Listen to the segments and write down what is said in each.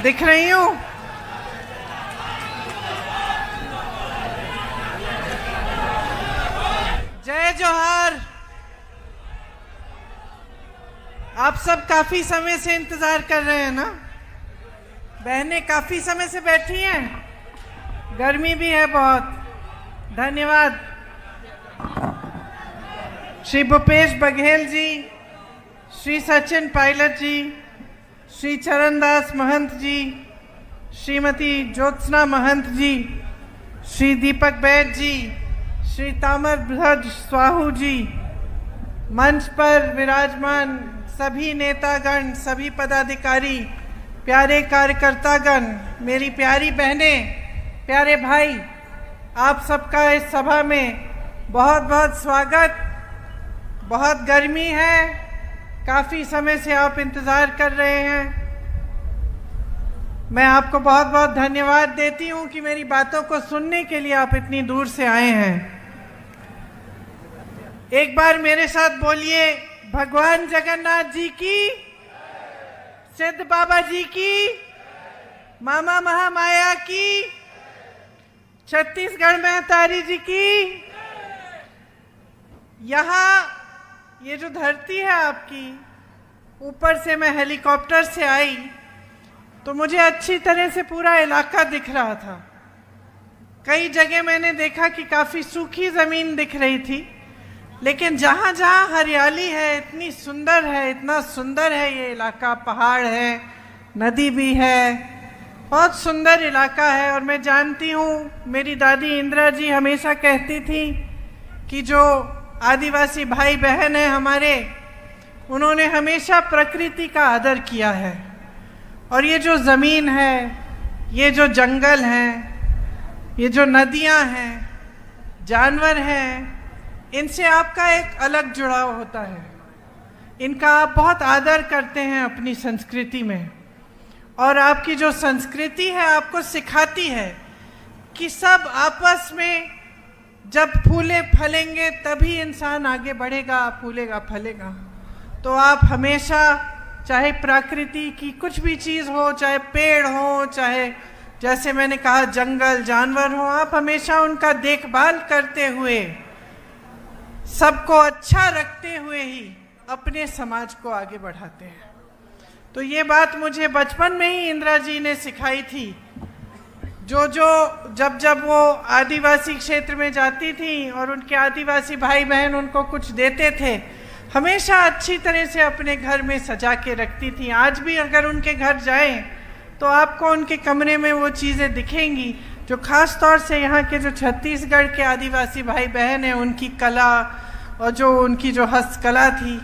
दिख रही हूँ? जय जोहार। आप सब काफी समय से इंतजार कर रहे हैं ना? बहनें काफी समय से बैठी हैं, गर्मी भी है बहुत। धन्यवाद। श्री भूपेश बघेल जी, श्री सचिन पायलट जी, श्री चरणदास महंत जी, श्रीमती ज्योत्सना महंत जी, श्री दीपक बैद जी, श्री ताम्रध्वज स्वाहू जी, मंच पर विराजमान सभी नेतागण, सभी पदाधिकारी, प्यारे कार्यकर्तागण, मेरी प्यारी बहनें, प्यारे भाई, आप सबका इस सभा में बहुत बहुत स्वागत। बहुत गर्मी है, काफ़ी समय से आप इंतज़ार कर रहे हैं। मैं आपको बहुत बहुत धन्यवाद देती हूँ कि मेरी बातों को सुनने के लिए आप इतनी दूर से आए हैं। एक बार मेरे साथ बोलिए, भगवान जगन्नाथ जी की, सिद्ध बाबा जी की, मामा महामाया की, छत्तीसगढ़ महतारी जी की। यहाँ ये जो धरती है आपकी, ऊपर से मैं हेलीकॉप्टर से आई तो मुझे अच्छी तरह से पूरा इलाका दिख रहा था। कई जगह मैंने देखा कि काफ़ी सूखी ज़मीन दिख रही थी, लेकिन जहाँ जहाँ हरियाली है, इतनी सुंदर है, इतना सुंदर है ये इलाका। पहाड़ है, नदी भी है, बहुत सुंदर इलाका है। और मैं जानती हूँ, मेरी दादी इंदिरा जी हमेशा कहती थी कि जो आदिवासी भाई बहन हैं हमारे, उन्होंने हमेशा प्रकृति का आदर किया है। और ये जो ज़मीन है, ये जो जंगल हैं, ये जो नदियाँ हैं, जानवर हैं, इनसे आपका एक अलग जुड़ाव होता है। इनका आप बहुत आदर करते हैं अपनी संस्कृति में। और आपकी जो संस्कृति है आपको सिखाती है कि सब आपस में जब फूले फलेंगे तभी इंसान आगे बढ़ेगा, फूलेगा फलेगा। तो आप हमेशा, चाहे प्रकृति की कुछ भी चीज़ हो, चाहे पेड़ हो, चाहे जैसे मैंने कहा जंगल जानवर हो, आप हमेशा उनका देखभाल करते हुए, सबको अच्छा रखते हुए ही अपने समाज को आगे बढ़ाते हैं। तो ये बात मुझे बचपन में ही इंदिरा जी ने सिखाई थी। जब वो आदिवासी क्षेत्र में जाती थी और उनके आदिवासी भाई बहन उनको कुछ देते थे, हमेशा अच्छी तरह से अपने घर में सजा के रखती थी। आज भी अगर उनके घर जाएं तो आपको उनके कमरे में वो चीज़ें दिखेंगी जो ख़ास तौर से यहाँ के जो छत्तीसगढ़ के आदिवासी भाई बहन हैं, उनकी कला और जो उनकी जो हस्तकला थी,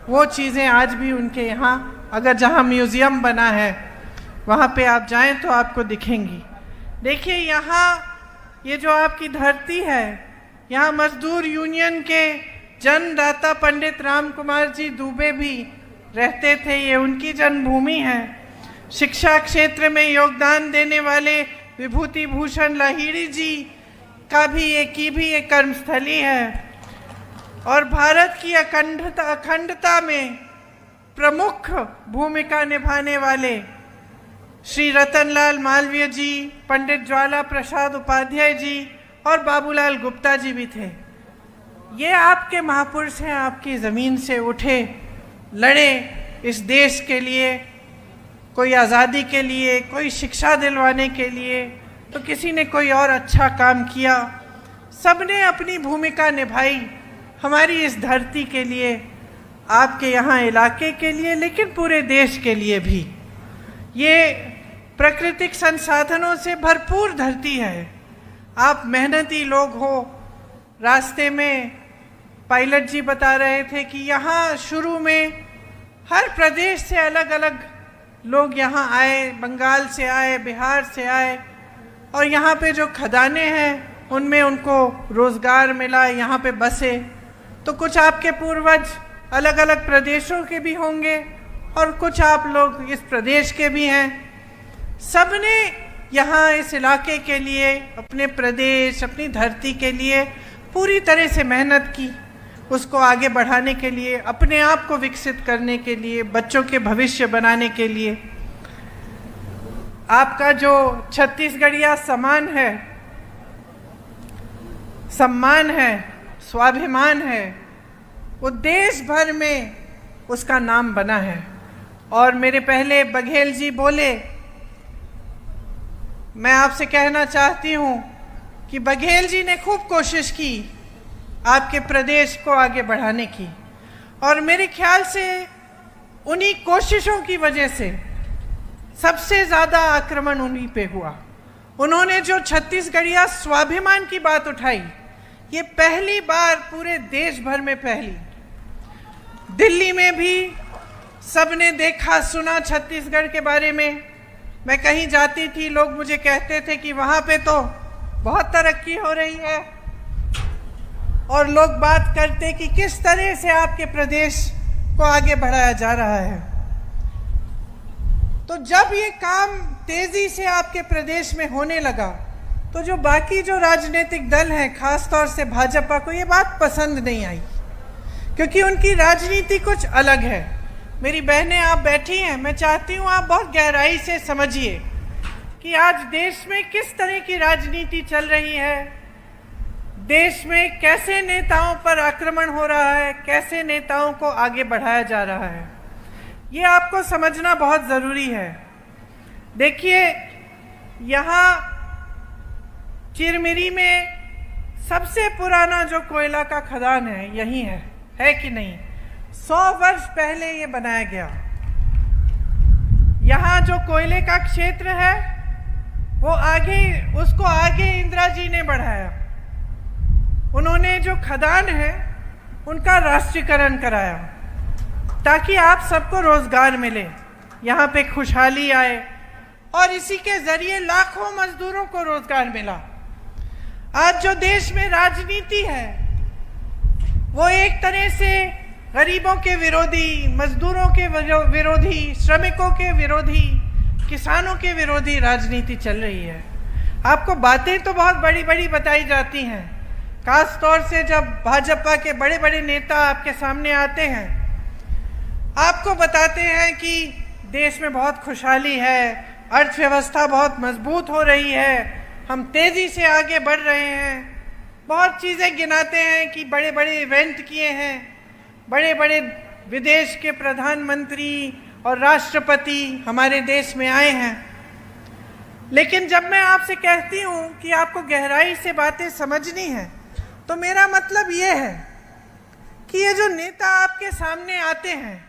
वो चीज़ें आज भी उनके यहाँ, अगर जहाँ म्यूज़ियम बना है वहाँ पे आप जाएं तो आपको दिखेंगी। देखिए यहाँ ये जो आपकी धरती है, यहाँ मजदूर यूनियन के जन्मदाता पंडित राम कुमार जी दुबे भी रहते थे। ये उनकी जन्मभूमि है। शिक्षा क्षेत्र में योगदान देने वाले विभूति भूषण लाहिड़ी जी का भी एक कर्मस्थली है। और भारत की अखंडता में प्रमुख भूमिका निभाने वाले श्री रतनलाल मालवीय जी, पंडित ज्वाला प्रसाद उपाध्याय जी और बाबूलाल गुप्ता जी भी थे। ये आपके महापुरुष हैं, आपकी ज़मीन से उठे, लड़े इस देश के लिए, कोई आज़ादी के लिए, कोई शिक्षा दिलवाने के लिए, तो किसी ने कोई और अच्छा काम किया। सबने अपनी भूमिका निभाई हमारी इस धरती के लिए, आपके यहाँ इलाके के लिए, लेकिन पूरे देश के लिए भी। ये प्राकृतिक संसाधनों से भरपूर धरती है। आप मेहनती लोग हो। रास्ते में पायलट जी बता रहे थे कि यहाँ शुरू में हर प्रदेश से अलग अलग लोग यहाँ आए, बंगाल से आए, बिहार से आए, और यहाँ पे जो खदानें हैं उनमें उनको रोज़गार मिला, यहाँ पे बसे। तो कुछ आपके पूर्वज अलग अलग प्रदेशों के भी होंगे और कुछ आप लोग इस प्रदेश के भी हैं। सबने यहाँ इस इलाके के लिए, अपने प्रदेश, अपनी धरती के लिए पूरी तरह से मेहनत की, उसको आगे बढ़ाने के लिए, अपने आप को विकसित करने के लिए, बच्चों के भविष्य बनाने के लिए। आपका जो छत्तीसगढ़िया सम्मान है, स्वाभिमान है, वो देश भर में उसका नाम बना है। और मेरे पहले बघेल जी बोले, मैं आपसे कहना चाहती हूँ कि बघेल जी ने खूब कोशिश की आपके प्रदेश को आगे बढ़ाने की, और मेरे ख्याल से उन्हीं कोशिशों की वजह से सबसे ज़्यादा आक्रमण उन्हीं पे हुआ। उन्होंने जो छत्तीसगढ़िया स्वाभिमान की बात उठाई, ये पहली बार पूरे देश भर में फैली। दिल्ली में भी सबने देखा सुना छत्तीसगढ़ के बारे में। मैं कहीं जाती थी, लोग मुझे कहते थे कि वहाँ पे तो बहुत तरक्की हो रही है, और लोग बात करते कि किस तरह से आपके प्रदेश को आगे बढ़ाया जा रहा है। तो जब ये काम तेजी से आपके प्रदेश में होने लगा, तो जो बाकी जो राजनीतिक दल हैं, खास तौर से भाजपा को ये बात पसंद नहीं आई, क्योंकि उनकी राजनीति कुछ अलग है। मेरी बहनें आप बैठी हैं, मैं चाहती हूँ आप बहुत गहराई से समझिए कि आज देश में किस तरह की राजनीति चल रही है, देश में कैसे नेताओं पर आक्रमण हो रहा है, कैसे नेताओं को आगे बढ़ाया जा रहा है। ये आपको समझना बहुत ज़रूरी है। देखिए, यहाँ चिरमिरी में सबसे पुराना जो कोयला का खदान है यही है कि नहीं? 100 वर्ष पहले ये बनाया गया। यहाँ जो कोयले का क्षेत्र है वो उसको आगे इंदिरा जी ने बढ़ाया। उन्होंने जो खदान है उनका राष्ट्रीयकरण कराया, ताकि आप सबको रोजगार मिले, यहाँ पे खुशहाली आए, और इसी के जरिए लाखों मजदूरों को रोजगार मिला। आज जो देश में राजनीति है वो एक तरह से गरीबों के विरोधी, मजदूरों के विरोधी, श्रमिकों के विरोधी, किसानों के विरोधी राजनीति चल रही है। आपको बातें तो बहुत बड़ी बड़ी बताई जाती हैं, खास तौर से जब भाजपा के बड़े बड़े नेता आपके सामने आते हैं, आपको बताते हैं कि देश में बहुत खुशहाली है, अर्थव्यवस्था बहुत मजबूत हो रही है, हम तेजी से आगे बढ़ रहे हैं। बहुत चीज़ें गिनाते हैं कि बड़े बड़े इवेंट किए हैं, बड़े बड़े विदेश के प्रधानमंत्री और राष्ट्रपति हमारे देश में आए हैं। लेकिन जब मैं आपसे कहती हूँ कि आपको गहराई से बातें समझनी है, तो मेरा मतलब ये है कि ये जो नेता आपके सामने आते हैं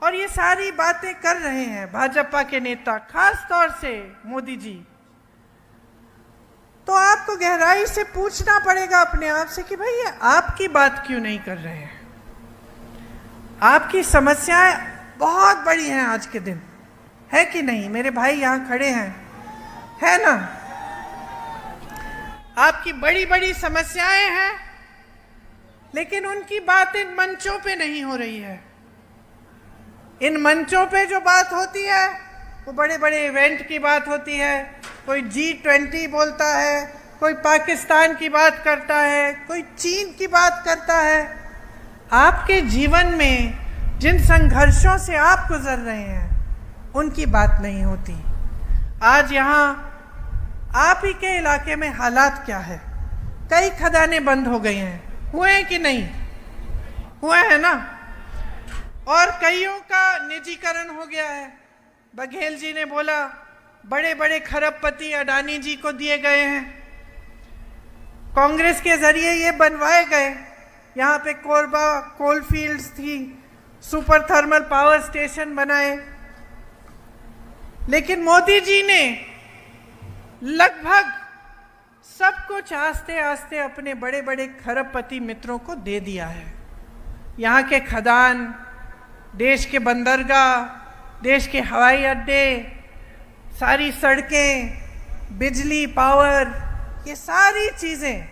और ये सारी बातें कर रहे हैं, भाजपा के नेता, खास तौर से मोदी जी, तो आपको गहराई से पूछना पड़ेगा अपने आप से कि भाई ये आपकी बात क्यों नहीं कर रहे हैं। आपकी समस्याएं बहुत बड़ी हैं आज के दिन, है कि नहीं? मेरे भाई यहाँ खड़े हैं, है ना? आपकी बड़ी बड़ी समस्याएं हैं, लेकिन उनकी बात इन मंचों पे नहीं हो रही है। इन मंचों पे जो बात होती है वो बड़े बड़े इवेंट की बात होती है। कोई G20 बोलता है, कोई पाकिस्तान की बात करता है, कोई चीन की बात करता है। आपके जीवन में जिन संघर्षों से आप गुजर रहे हैं उनकी बात नहीं होती। आज यहाँ आप ही के इलाके में हालात क्या है? कई खदानें बंद हो गई हैं, हुए हैं कि नहीं? हुआ है ना? और कईयों का निजीकरण हो गया है। बघेल जी ने बोला बड़े बड़े खरबपति अडानी जी को दिए गए हैं, कांग्रेस के जरिए ये बनवाए गए। यहाँ पे कोरबा कोल फील्ड्स थी, सुपर थर्मल पावर स्टेशन बनाए, लेकिन मोदी जी ने लगभग सब कुछ आस्ते आस्ते अपने बड़े बड़े खरबपति मित्रों को दे दिया है। यहाँ के खदान, देश के बंदरगाह, देश के हवाई अड्डे, सारी सड़कें, बिजली, पावर, ये सारी चीज़ें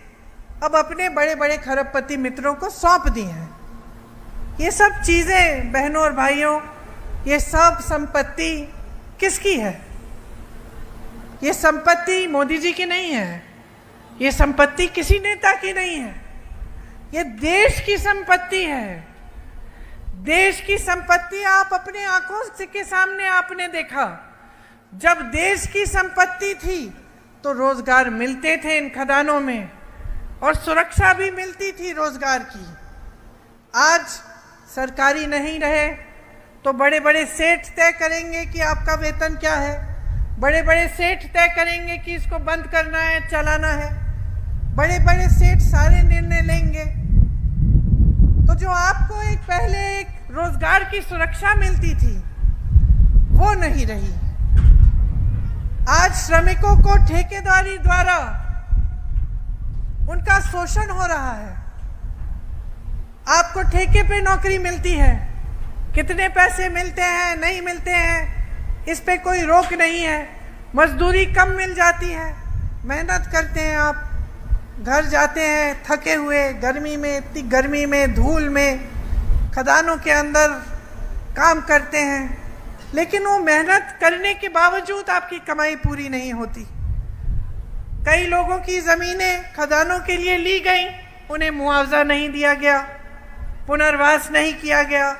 अब अपने बड़े बड़े खरबपति मित्रों को सौंप दी हैं। ये सब चीज़ें बहनों और भाइयों, ये सब संपत्ति किसकी है? ये संपत्ति मोदी जी की नहीं है, ये संपत्ति किसी नेता की नहीं है, ये देश की संपत्ति है। देश की संपत्ति आप अपने आंखों के सामने आपने देखा, जब देश की संपत्ति थी तो रोजगार मिलते थे इन खदानों में और सुरक्षा भी मिलती थी रोजगार की। आज सरकारी नहीं रहे तो बड़े बड़े सेठ तय करेंगे कि आपका वेतन क्या है, बड़े बड़े सेठ तय करेंगे कि इसको बंद करना है, चलाना है, बड़े बड़े सेठ सारे निर्णय लेंगे। तो जो आपको एक पहले एक रोजगार की सुरक्षा मिलती थी वो नहीं रही। आज श्रमिकों को ठेकेदारी द्वारा उनका शोषण हो रहा है। आपको ठेके पे नौकरी मिलती है, कितने पैसे मिलते हैं नहीं मिलते हैं इस पे कोई रोक नहीं है। मजदूरी कम मिल जाती है, मेहनत करते हैं आप, घर जाते हैं थके हुए, गर्मी में, इतनी गर्मी में, धूल में, खदानों के अंदर काम करते हैं, लेकिन वो मेहनत करने के बावजूद आपकी कमाई पूरी नहीं होती। कई लोगों की ज़मीनें खदानों के लिए ली गई, उन्हें मुआवजा नहीं दिया गया, पुनर्वास नहीं किया गया,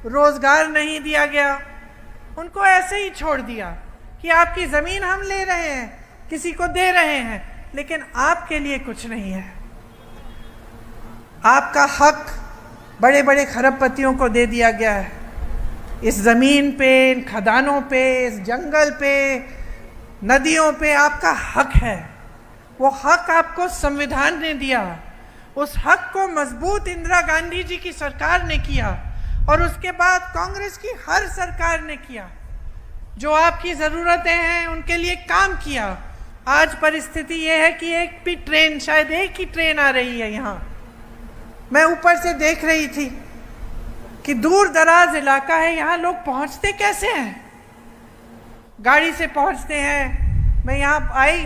रोजगार नहीं दिया गया, उनको ऐसे ही छोड़ दिया कि आपकी ज़मीन हम ले रहे हैं, किसी को दे रहे हैं, लेकिन आपके लिए कुछ नहीं है। आपका हक बड़े बड़े खरबपतियों को दे दिया गया है। इस ज़मीन पे, इन खदानों पे, इस जंगल पे, नदियों पे आपका हक है। वो हक आपको संविधान ने दिया। उस हक को मजबूत इंदिरा गांधी जी की सरकार ने किया और उसके बाद कांग्रेस की हर सरकार ने किया। जो आपकी ज़रूरतें हैं उनके लिए काम किया। आज परिस्थिति ये है कि एक भी ट्रेन, शायद एक ही ट्रेन आ रही है यहाँ। मैं ऊपर से देख रही थी कि दूर दराज इलाका है, यहाँ लोग पहुँचते कैसे हैं? गाड़ी से पहुँचते हैं। मैं यहाँ आई,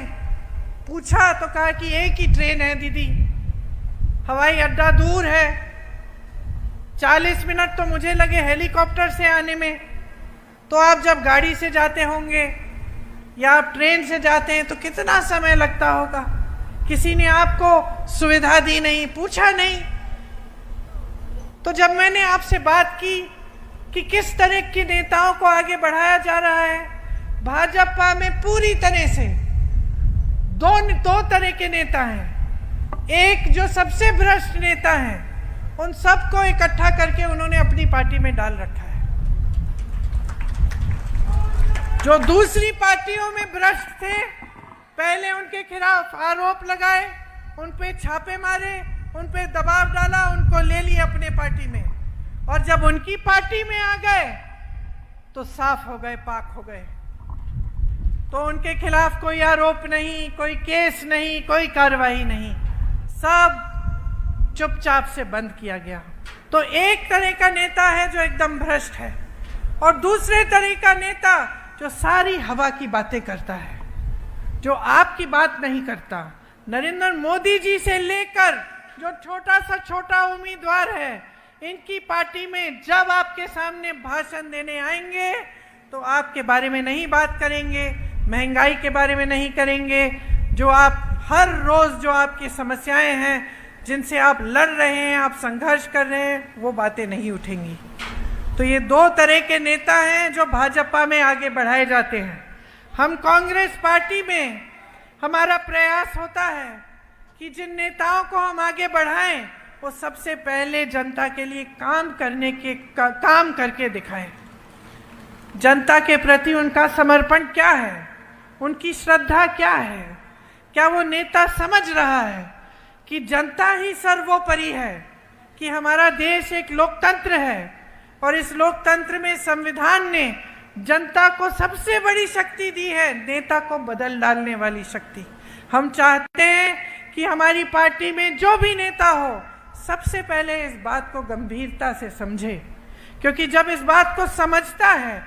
पूछा तो कहा कि एक ही ट्रेन है दीदी, हवाई अड्डा दूर है, 40 मिनट तो मुझे लगे हेलीकॉप्टर से आने में। तो आप जब गाड़ी से जाते होंगे या आप ट्रेन से जाते हैं तो कितना समय लगता होगा? किसी ने आपको सुविधा दी नहीं, पूछा नहीं। तो जब मैंने आपसे बात की कि किस तरह के नेताओं को आगे बढ़ाया जा रहा है, भाजपा में पूरी तरह से दो तरह के नेता हैं। एक जो सबसे भ्रष्ट नेता हैं, उन सबको इकट्ठा करके उन्होंने अपनी पार्टी में डाल रखा है। जो दूसरी पार्टियों में भ्रष्ट थे, पहले उनके खिलाफ आरोप लगाए, उन पे छापे मारे, उन पे दबाव डाला, उनको ले लिए अपने पार्टी में, और जब उनकी पार्टी में आ गए तो साफ हो गए, पाक हो गए। तो उनके खिलाफ कोई आरोप नहीं, कोई केस नहीं, कोई कार्रवाई नहीं, सब चुपचाप से बंद किया गया। तो एक तरह का नेता है जो एकदम भ्रष्ट है, और दूसरे तरह का नेता जो सारी हवा की बातें करता है, जो आपकी बात नहीं करता। नरेंद्र मोदी जी से लेकर जो छोटा सा छोटा उम्मीदवार है, इनकी पार्टी में जब आपके सामने भाषण देने आएंगे तो आपके बारे में नहीं बात करेंगे, महंगाई के बारे में नहीं करेंगे, जो आप हर रोज जो आपकी समस्याएं हैं, जिनसे आप लड़ रहे हैं, आप संघर्ष कर रहे हैं, वो बातें नहीं उठेंगी। तो ये दो तरह के नेता हैं जो भाजपा में आगे बढ़ाए जाते हैं। हम कांग्रेस पार्टी में हमारा प्रयास होता है कि जिन नेताओं को हम आगे बढ़ाएं, वो सबसे पहले जनता के लिए काम करके दिखाएं। जनता के प्रति उनका समर्पण क्या है, उनकी श्रद्धा क्या है, क्या वो नेता समझ रहा है कि जनता ही सर्वोपरि है, कि हमारा देश एक लोकतंत्र है और इस लोकतंत्र में संविधान ने जनता को सबसे बड़ी शक्ति दी है, नेता को बदल डालने वाली शक्ति। हम चाहते हैं कि हमारी पार्टी में जो भी नेता हो, सबसे पहले इस बात को गंभीरता से समझे, क्योंकि जब इस बात को समझता है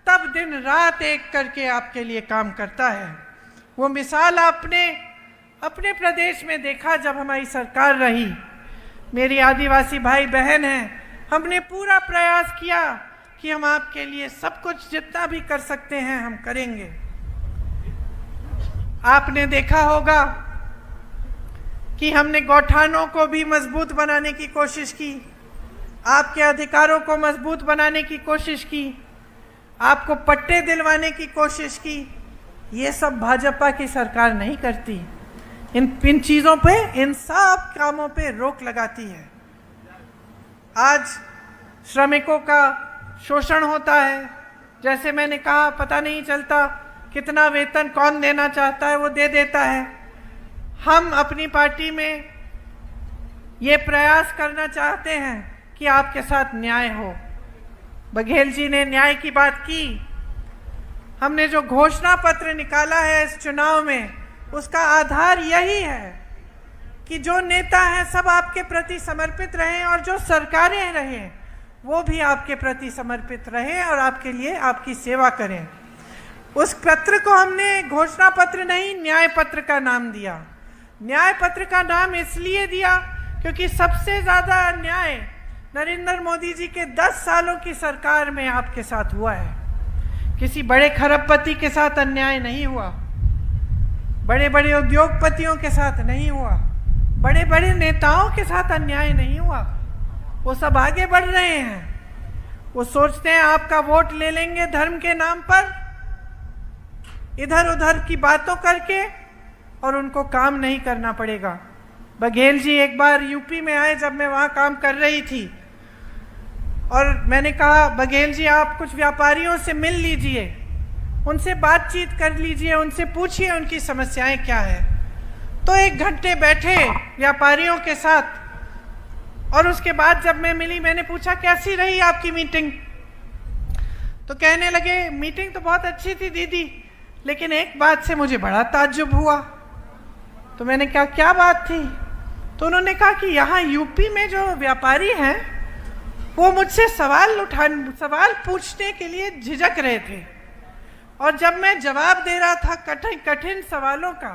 तब दिन रात एक करके आपके लिए काम करता है। वो मिसाल आपने अपने प्रदेश में देखा जब हमारी सरकार रही। मेरी आदिवासी भाई बहन हैं, हमने पूरा प्रयास किया कि हम आपके लिए सब कुछ जितना भी कर सकते हैं हम करेंगे। आपने देखा होगा कि हमने गौठानों को भी मजबूत बनाने की कोशिश की, आपके अधिकारों को मजबूत बनाने की कोशिश की। आपको पट्टे दिलवाने की कोशिश की। ये सब भाजपा की सरकार नहीं करती। इन चीज़ों पे, इन सब कामों पे रोक लगाती है। आज श्रमिकों का शोषण होता है। जैसे मैंने कहा, पता नहीं चलता कितना वेतन कौन देना चाहता है, वो दे देता है। हम अपनी पार्टी में ये प्रयास करना चाहते हैं कि आपके साथ न्याय हो। बघेल जी ने न्याय की बात की। हमने जो घोषणा पत्र निकाला है इस चुनाव में, उसका आधार यही है कि जो नेता हैं सब आपके प्रति समर्पित रहें, और जो सरकारें रहें वो भी आपके प्रति समर्पित रहें और आपके लिए आपकी सेवा करें। उस पत्र को हमने घोषणा पत्र नहीं, न्याय पत्र का नाम दिया। न्याय पत्र का नाम इसलिए दिया क्योंकि सबसे ज़्यादा अन्याय नरेंद्र मोदी जी के 10 सालों की सरकार में आपके साथ हुआ है। किसी बड़े खरबपति के साथ अन्याय नहीं हुआ, बड़े बड़े उद्योगपतियों के साथ नहीं हुआ, बड़े बड़े नेताओं के साथ अन्याय नहीं हुआ। वो सब आगे बढ़ रहे हैं। वो सोचते हैं आपका वोट ले लेंगे धर्म के नाम पर, इधर उधर की बातों करके, और उनको काम नहीं करना पड़ेगा। बघेल जी एक बार यूपी में आए जब मैं वहाँ काम कर रही थी, और मैंने कहा बघेल जी आप कुछ व्यापारियों से मिल लीजिए, उनसे बातचीत कर लीजिए, उनसे पूछिए उनकी समस्याएं क्या है। तो 1 घंटे बैठे व्यापारियों के साथ, और उसके बाद जब मैं मिली, मैंने पूछा कैसी रही आपकी मीटिंग। तो कहने लगे मीटिंग तो बहुत अच्छी थी दीदी, लेकिन एक बात से मुझे बड़ा ताज्जुब हुआ। तो मैंने कहा क्या बात थी? तो उन्होंने कहा कि यहाँ यूपी में जो व्यापारी हैं वो मुझसे सवाल पूछने के लिए झिझक रहे थे, और जब मैं जवाब दे रहा था कठिन सवालों का,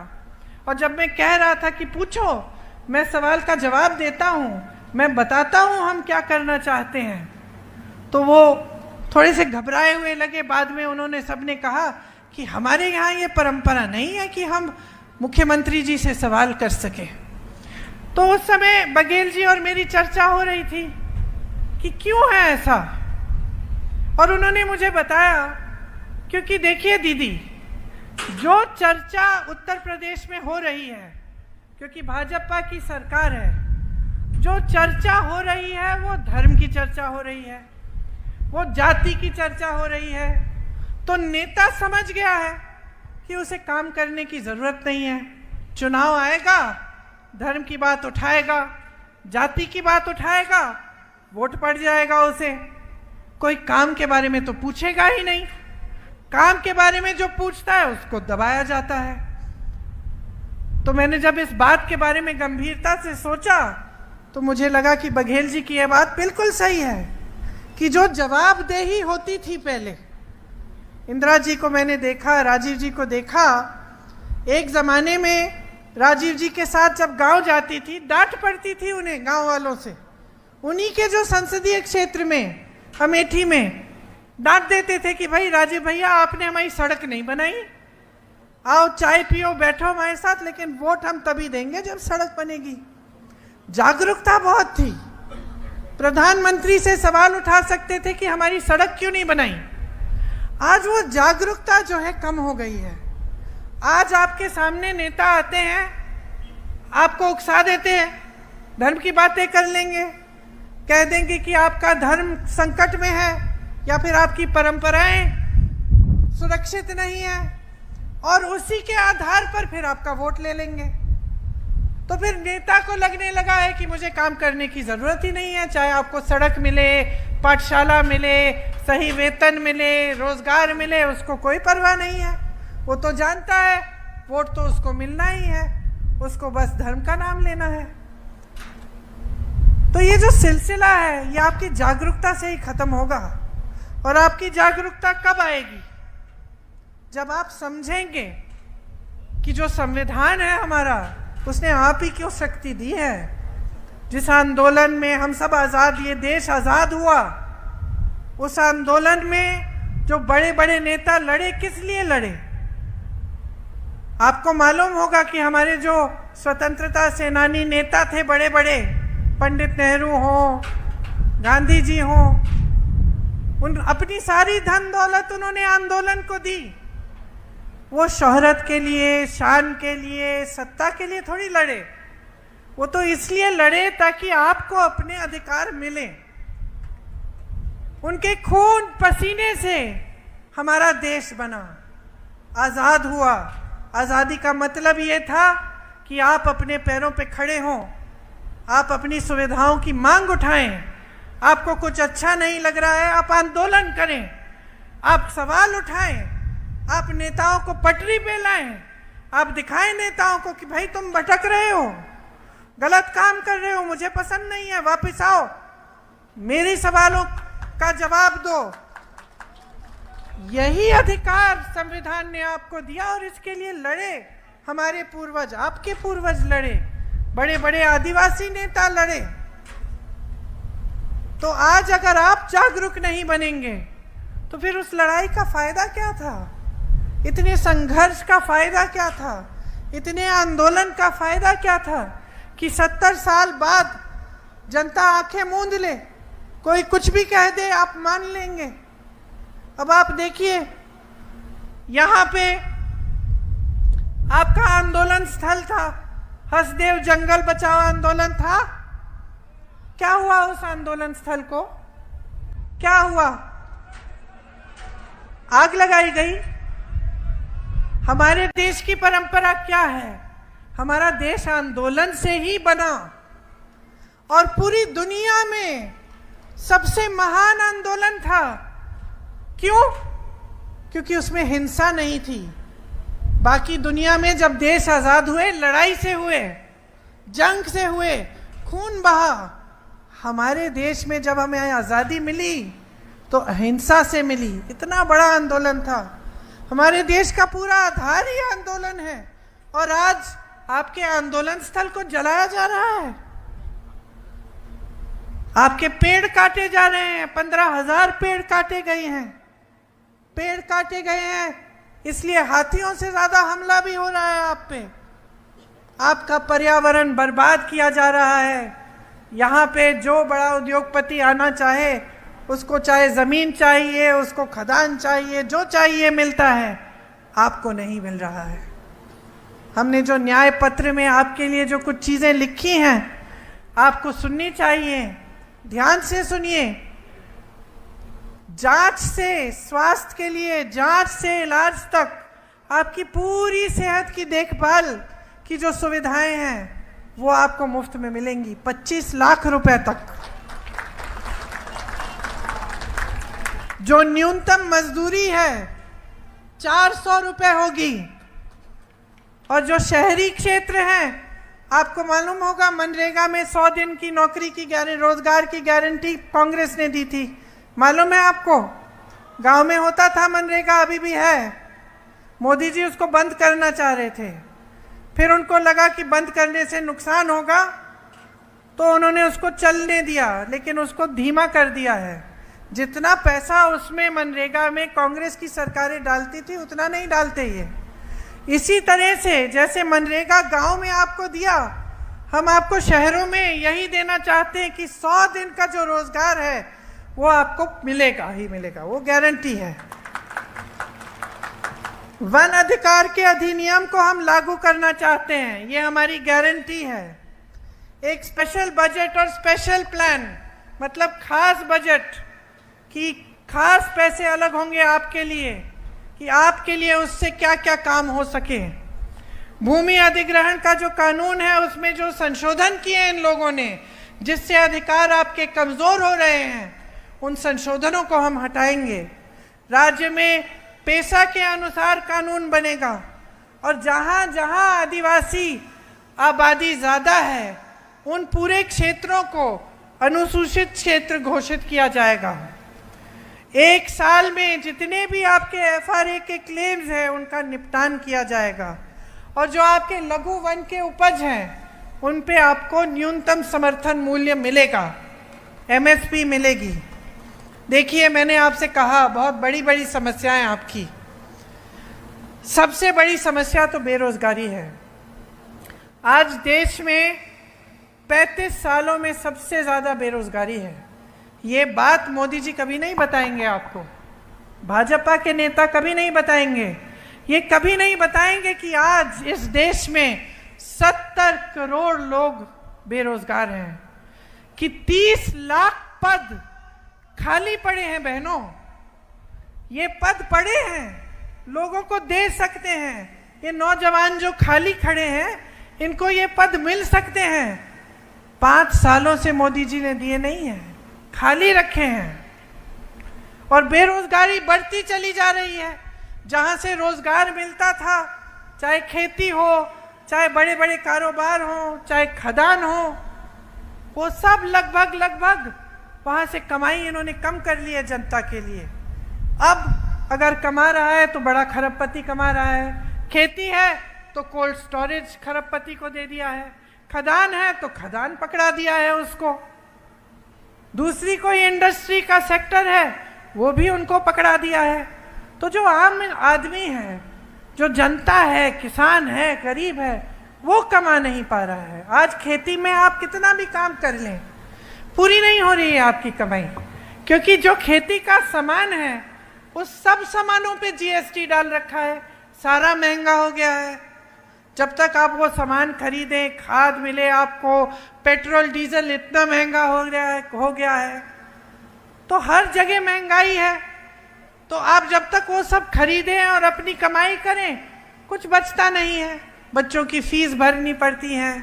और जब मैं कह रहा था कि पूछो, मैं सवाल का जवाब देता हूँ, मैं बताता हूँ हम क्या करना चाहते हैं, तो वो थोड़े से घबराए हुए लगे। बाद में उन्होंने सबने कहा कि हमारे यहाँ ये परंपरा नहीं है कि हम मुख्यमंत्री जी से सवाल कर सके। तो उस समय बघेल जी और मेरी चर्चा हो रही थी कि क्यों है ऐसा, और उन्होंने मुझे बताया क्योंकि देखिए दीदी, जो चर्चा उत्तर प्रदेश में हो रही है, क्योंकि भाजपा की सरकार है, जो चर्चा हो रही है वो धर्म की चर्चा हो रही है, वो जाति की चर्चा हो रही है। तो नेता समझ गया है कि उसे काम करने की ज़रूरत नहीं है। चुनाव आएगा, धर्म की बात उठाएगा, जाति की बात उठाएगा, वोट पड़ जाएगा उसे। कोई काम के बारे में तो पूछेगा ही नहीं। काम के बारे में जो पूछता है उसको दबाया जाता है। तो मैंने जब इस बात के बारे में गंभीरता से सोचा, तो मुझे लगा कि बघेल जी की यह बात बिल्कुल सही है कि जो जवाबदेही होती थी पहले, इंदिरा जी को मैंने देखा, राजीव जी को देखा, एक ज़माने में राजीव जी के साथ जब गांव जाती थी, डांट पड़ती थी उन्हें गांव वालों से। उन्हीं के जो संसदीय क्षेत्र में, अमेठी में, डांट देते थे कि भाई राजीव भैया आपने हमारी सड़क नहीं बनाई, आओ चाय पियो, बैठो हमारे साथ, लेकिन वोट हम तभी देंगे जब सड़क बनेगी। जागरूकता बहुत थी। प्रधानमंत्री से सवाल उठा सकते थे कि हमारी सड़क क्यों नहीं बनाई। आज वो जागरूकता जो है कम हो गई है। आज आपके सामने नेता आते हैं, आपको उकसा देते हैं, धर्म की बातें कर लेंगे, कह देंगे कि आपका धर्म संकट में है या फिर आपकी परंपराएं सुरक्षित नहीं है, और उसी के आधार पर फिर आपका वोट ले लेंगे। तो फिर नेता को लगने लगा है कि मुझे काम करने की ज़रूरत ही नहीं है, चाहे आपको सड़क मिले, पाठशाला मिले, सही वेतन मिले, रोजगार मिले, उसको कोई परवाह नहीं है। वो तो जानता है वोट तो उसको मिलना ही है, उसको बस धर्म का नाम लेना है। तो ये जो सिलसिला है ये आपकी जागरूकता से ही खत्म होगा। और आपकी जागरूकता कब आएगी? जब आप समझेंगे कि जो संविधान है हमारा, उसने आप ही क्यों शक्ति दी है। जिस आंदोलन में हम सब आज़ाद, ये देश आज़ाद हुआ, उस आंदोलन में जो बड़े बड़े नेता लड़े, किस लिए लड़े? आपको मालूम होगा कि हमारे जो स्वतंत्रता सेनानी नेता थे बड़े बड़े, पंडित नेहरू हो, गांधी जी हो, अपनी सारी धन दौलत उन्होंने आंदोलन को दी। वो शोहरत के लिए, शान के लिए, सत्ता के लिए थोड़ी लड़े। वो तो इसलिए लड़े ताकि आपको अपने अधिकार मिले। उनके खून पसीने से हमारा देश बना, आज़ाद हुआ। आज़ादी का मतलब ये था कि आप अपने पैरों पे खड़े हों, आप अपनी सुविधाओं की मांग उठाएं। आपको कुछ अच्छा नहीं लग रहा है, आप आंदोलन करें, आप सवाल उठाएं, आप नेताओं को पटरी पे लाएं, आप दिखाएं नेताओं को कि भाई तुम भटक रहे हो, गलत काम कर रहे हो, मुझे पसंद नहीं है, वापस आओ, मेरे सवालों का जवाब दो। यही अधिकार संविधान ने आपको दिया और इसके लिए लड़े हमारे पूर्वज, आपके पूर्वज लड़े, बड़े बड़े आदिवासी नेता लड़े। तो आज अगर आप जागरूक नहीं बनेंगे तो फिर उस लड़ाई का फायदा क्या था? इतने संघर्ष का फायदा क्या था? इतने आंदोलन का फायदा क्या था कि 70 साल बाद जनता आंखें मूंद ले, कोई कुछ भी कह दे आप मान लेंगे। अब आप देखिए, यहाँ पे आपका आंदोलन स्थल था, हसदेव जंगल बचाओ आंदोलन था। क्या हुआ उस आंदोलन स्थल को? क्या हुआ? आग लगाई गई। हमारे देश की परंपरा क्या है? हमारा देश आंदोलन से ही बना और पूरी दुनिया में सबसे महान आंदोलन था। क्यों? क्योंकि उसमें हिंसा नहीं थी। बाकी दुनिया में जब देश आजाद हुए, लड़ाई से हुए, जंग से हुए, खून बहा। हमारे देश में जब हमें आजादी मिली तो अहिंसा से मिली। इतना बड़ा आंदोलन था। हमारे देश का पूरा आधार ही आंदोलन है और आज आपके आंदोलन स्थल को जलाया जा रहा है। आपके पेड़ काटे जा रहे हैं। 15,000 पेड़ काटे गए हैं। पेड़ काटे गए हैं इसलिए हाथियों से ज्यादा हमला भी हो रहा है आप पे। आपका पर्यावरण बर्बाद किया जा रहा है। यहाँ पे जो बड़ा उद्योगपति आना चाहे, उसको चाहे जमीन चाहिए, उसको खदान चाहिए, जो चाहिए मिलता है, आपको नहीं मिल रहा है। हमने जो न्याय पत्र में आपके लिए जो कुछ चीजें लिखी हैं, आपको सुननी चाहिए। ध्यान से सुनिए। जांच से स्वास्थ्य के लिए, जांच से इलाज तक, आपकी पूरी सेहत की देखभाल की जो सुविधाएं हैं वो आपको मुफ्त में मिलेंगी। 25 लाख रुपए तक। जो न्यूनतम मजदूरी है 400 रुपए होगी। और जो शहरी क्षेत्र हैं, आपको मालूम होगा मनरेगा में 100 दिन की नौकरी की रोजगार की गारंटी कांग्रेस ने दी थी। मालूम है आपको? गांव में होता था मनरेगा, अभी भी है। मोदी जी उसको बंद करना चाह रहे थे, फिर उनको लगा कि बंद करने से नुकसान होगा तो उन्होंने उसको चलने दिया, लेकिन उसको धीमा कर दिया है। जितना पैसा उसमें मनरेगा में कांग्रेस की सरकारें डालती थी उतना नहीं डालते ये। इसी तरह से जैसे मनरेगा गांव में आपको दिया, हम आपको शहरों में यही देना चाहते हैं कि 100 दिन का जो रोजगार है वो आपको मिलेगा ही मिलेगा, वो गारंटी है। वन अधिकार के अधिनियम को हम लागू करना चाहते हैं, ये हमारी गारंटी है। एक स्पेशल बजट और स्पेशल प्लान, मतलब खास बजट की खास पैसे अलग होंगे आपके लिए कि आपके लिए उससे क्या क्या काम हो सके। भूमि अधिग्रहण का जो कानून है उसमें जो संशोधन किए इन लोगों ने, जिससे अधिकार आपके कमजोर हो रहे हैं, उन संशोधनों को हम हटाएंगे। राज्य में पेशा के अनुसार कानून बनेगा और जहां जहां आदिवासी आबादी ज्यादा है उन पूरे क्षेत्रों को अनुसूचित क्षेत्र घोषित किया जाएगा। 1 साल में जितने भी आपके एफआरए के क्लेम्स हैं उनका निपटान किया जाएगा और जो आपके लघु वन के उपज हैं उन पे आपको न्यूनतम समर्थन मूल्य मिलेगा, एमएसपी मिलेगी। देखिए, मैंने आपसे कहा बहुत बड़ी बड़ी समस्याएं आपकी। सबसे बड़ी समस्या तो बेरोजगारी है। आज देश में 35 सालों में सबसे ज्यादा बेरोजगारी है। ये बात मोदी जी कभी नहीं बताएंगे आपको, भाजपा के नेता कभी नहीं बताएंगे। ये कभी नहीं बताएंगे कि आज इस देश में 70 करोड़ लोग बेरोजगार हैं, कि 30 लाख पद खाली पड़े हैं। बहनों, ये पद पड़े हैं, लोगों को दे सकते हैं। ये नौजवान जो खाली खड़े हैं, इनको ये पद मिल सकते हैं। 5 सालों से मोदी जी ने दिए नहीं हैं, खाली रखे हैं। और बेरोजगारी बढ़ती चली जा रही है। जहां से रोजगार मिलता था, चाहे खेती हो, चाहे बड़े बड़े कारोबार हो, चाहे खदान हो, वो सब लगभग वहां से कमाई इन्होंने कम कर ली है जनता के लिए। अब अगर कमा रहा है तो बड़ा खरबपति कमा रहा है, खेती है तो कोल्ड स्टोरेज खरबपति को दे दिया है, खदान है तो खदान पकड़ा दिया है उसको, दूसरी कोई इंडस्ट्री का सेक्टर है वो भी उनको पकड़ा दिया है। तो जो आम आदमी है, जो जनता है, किसान है, गरीब है, वो कमा नहीं पा रहा है। आज खेती में आप कितना भी काम कर लें, पूरी नहीं हो रही है आपकी कमाई, क्योंकि जो खेती का सामान है उस सब सामानों पे जीएसटी डाल रखा है, सारा महंगा हो गया है। जब तक आप वो सामान खरीदें, खाद मिले आपको, पेट्रोल डीजल इतना महंगा हो गया है, तो हर जगह महंगाई है। तो आप जब तक वो सब खरीदें और अपनी कमाई करें, कुछ बचता नहीं है। बच्चों की फीस भरनी पड़ती है,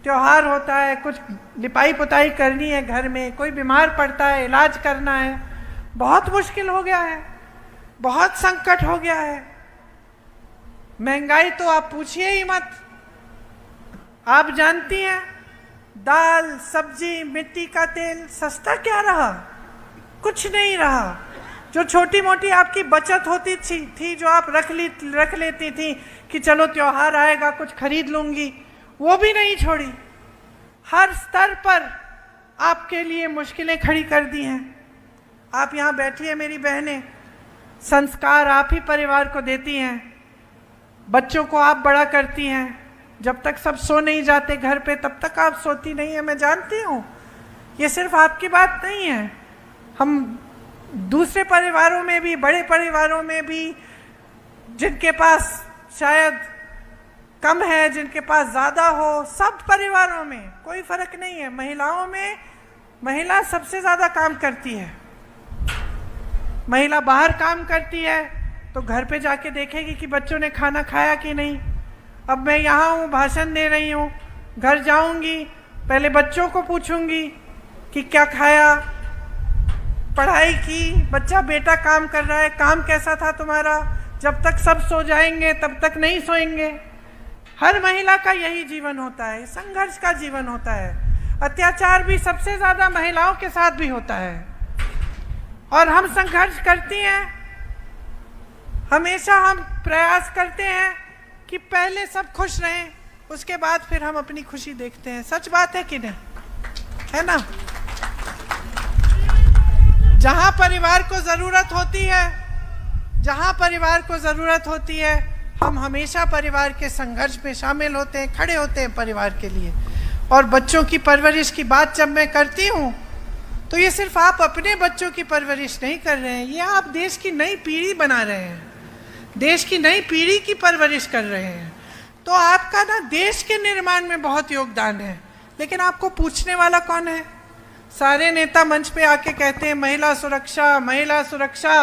त्योहार होता है, कुछ लिपाई पुताई करनी है घर में, कोई बीमार पड़ता है, इलाज करना है, बहुत मुश्किल हो गया है, बहुत संकट हो गया है। महंगाई तो आप पूछिए ही मत। आप जानती हैं, दाल, सब्जी, मिट्टी का तेल सस्ता क्या रहा? कुछ नहीं रहा। जो छोटी मोटी आपकी बचत होती थी जो आप रख लेती थी कि चलो त्योहार आएगा कुछ खरीद लूंगी, वो भी नहीं छोड़ी। हर स्तर पर आपके लिए मुश्किलें खड़ी कर दी हैं। आप यहाँ बैठी है मेरी बहनें, संस्कार आप ही परिवार को देती हैं, बच्चों को आप बड़ा करती हैं। जब तक सब सो नहीं जाते घर पे तब तक आप सोती नहीं है, मैं जानती हूँ। ये सिर्फ आपकी बात नहीं है, हम दूसरे परिवारों में भी, बड़े परिवारों में भी, जिनके पास शायद कम है, जिनके पास ज़्यादा हो, सब परिवारों में कोई फर्क नहीं है। महिलाओं में महिला सबसे ज़्यादा काम करती है। महिला बाहर काम करती है तो घर पे जाके देखेगी कि बच्चों ने खाना खाया कि नहीं। अब मैं यहाँ हूँ, भाषण दे रही हूँ, घर जाऊँगी, पहले बच्चों को पूछूंगी कि क्या खाया, पढ़ाई की, बच्चा बेटा काम कर रहा है, काम कैसा था तुम्हारा। जब तक सब सो जाएंगे तब तक नहीं सोएंगे। हर महिला का यही जीवन होता है, संघर्ष का जीवन होता है। अत्याचार भी सबसे ज़्यादा महिलाओं के साथ भी होता है और हम संघर्ष करती हैं। हमेशा हम प्रयास करते हैं कि पहले सब खुश रहें, उसके बाद फिर हम अपनी खुशी देखते हैं। सच बात है कि नहीं, है ना? जहां परिवार को जरूरत होती है, जहां परिवार को जरूरत होती है, हम हमेशा परिवार के संघर्ष में शामिल होते हैं, खड़े होते हैं परिवार के लिए। और बच्चों की परवरिश की बात जब मैं करती हूँ तो ये सिर्फ आप अपने बच्चों की परवरिश नहीं कर रहे हैं, ये आप देश की नई पीढ़ी बना रहे हैं, देश की नई पीढ़ी की परवरिश कर रहे हैं। तो आपका ना देश के निर्माण में बहुत योगदान है। लेकिन आपको पूछने वाला कौन है? सारे नेता मंच पे आके कहते हैं महिला सुरक्षा, महिला सुरक्षा।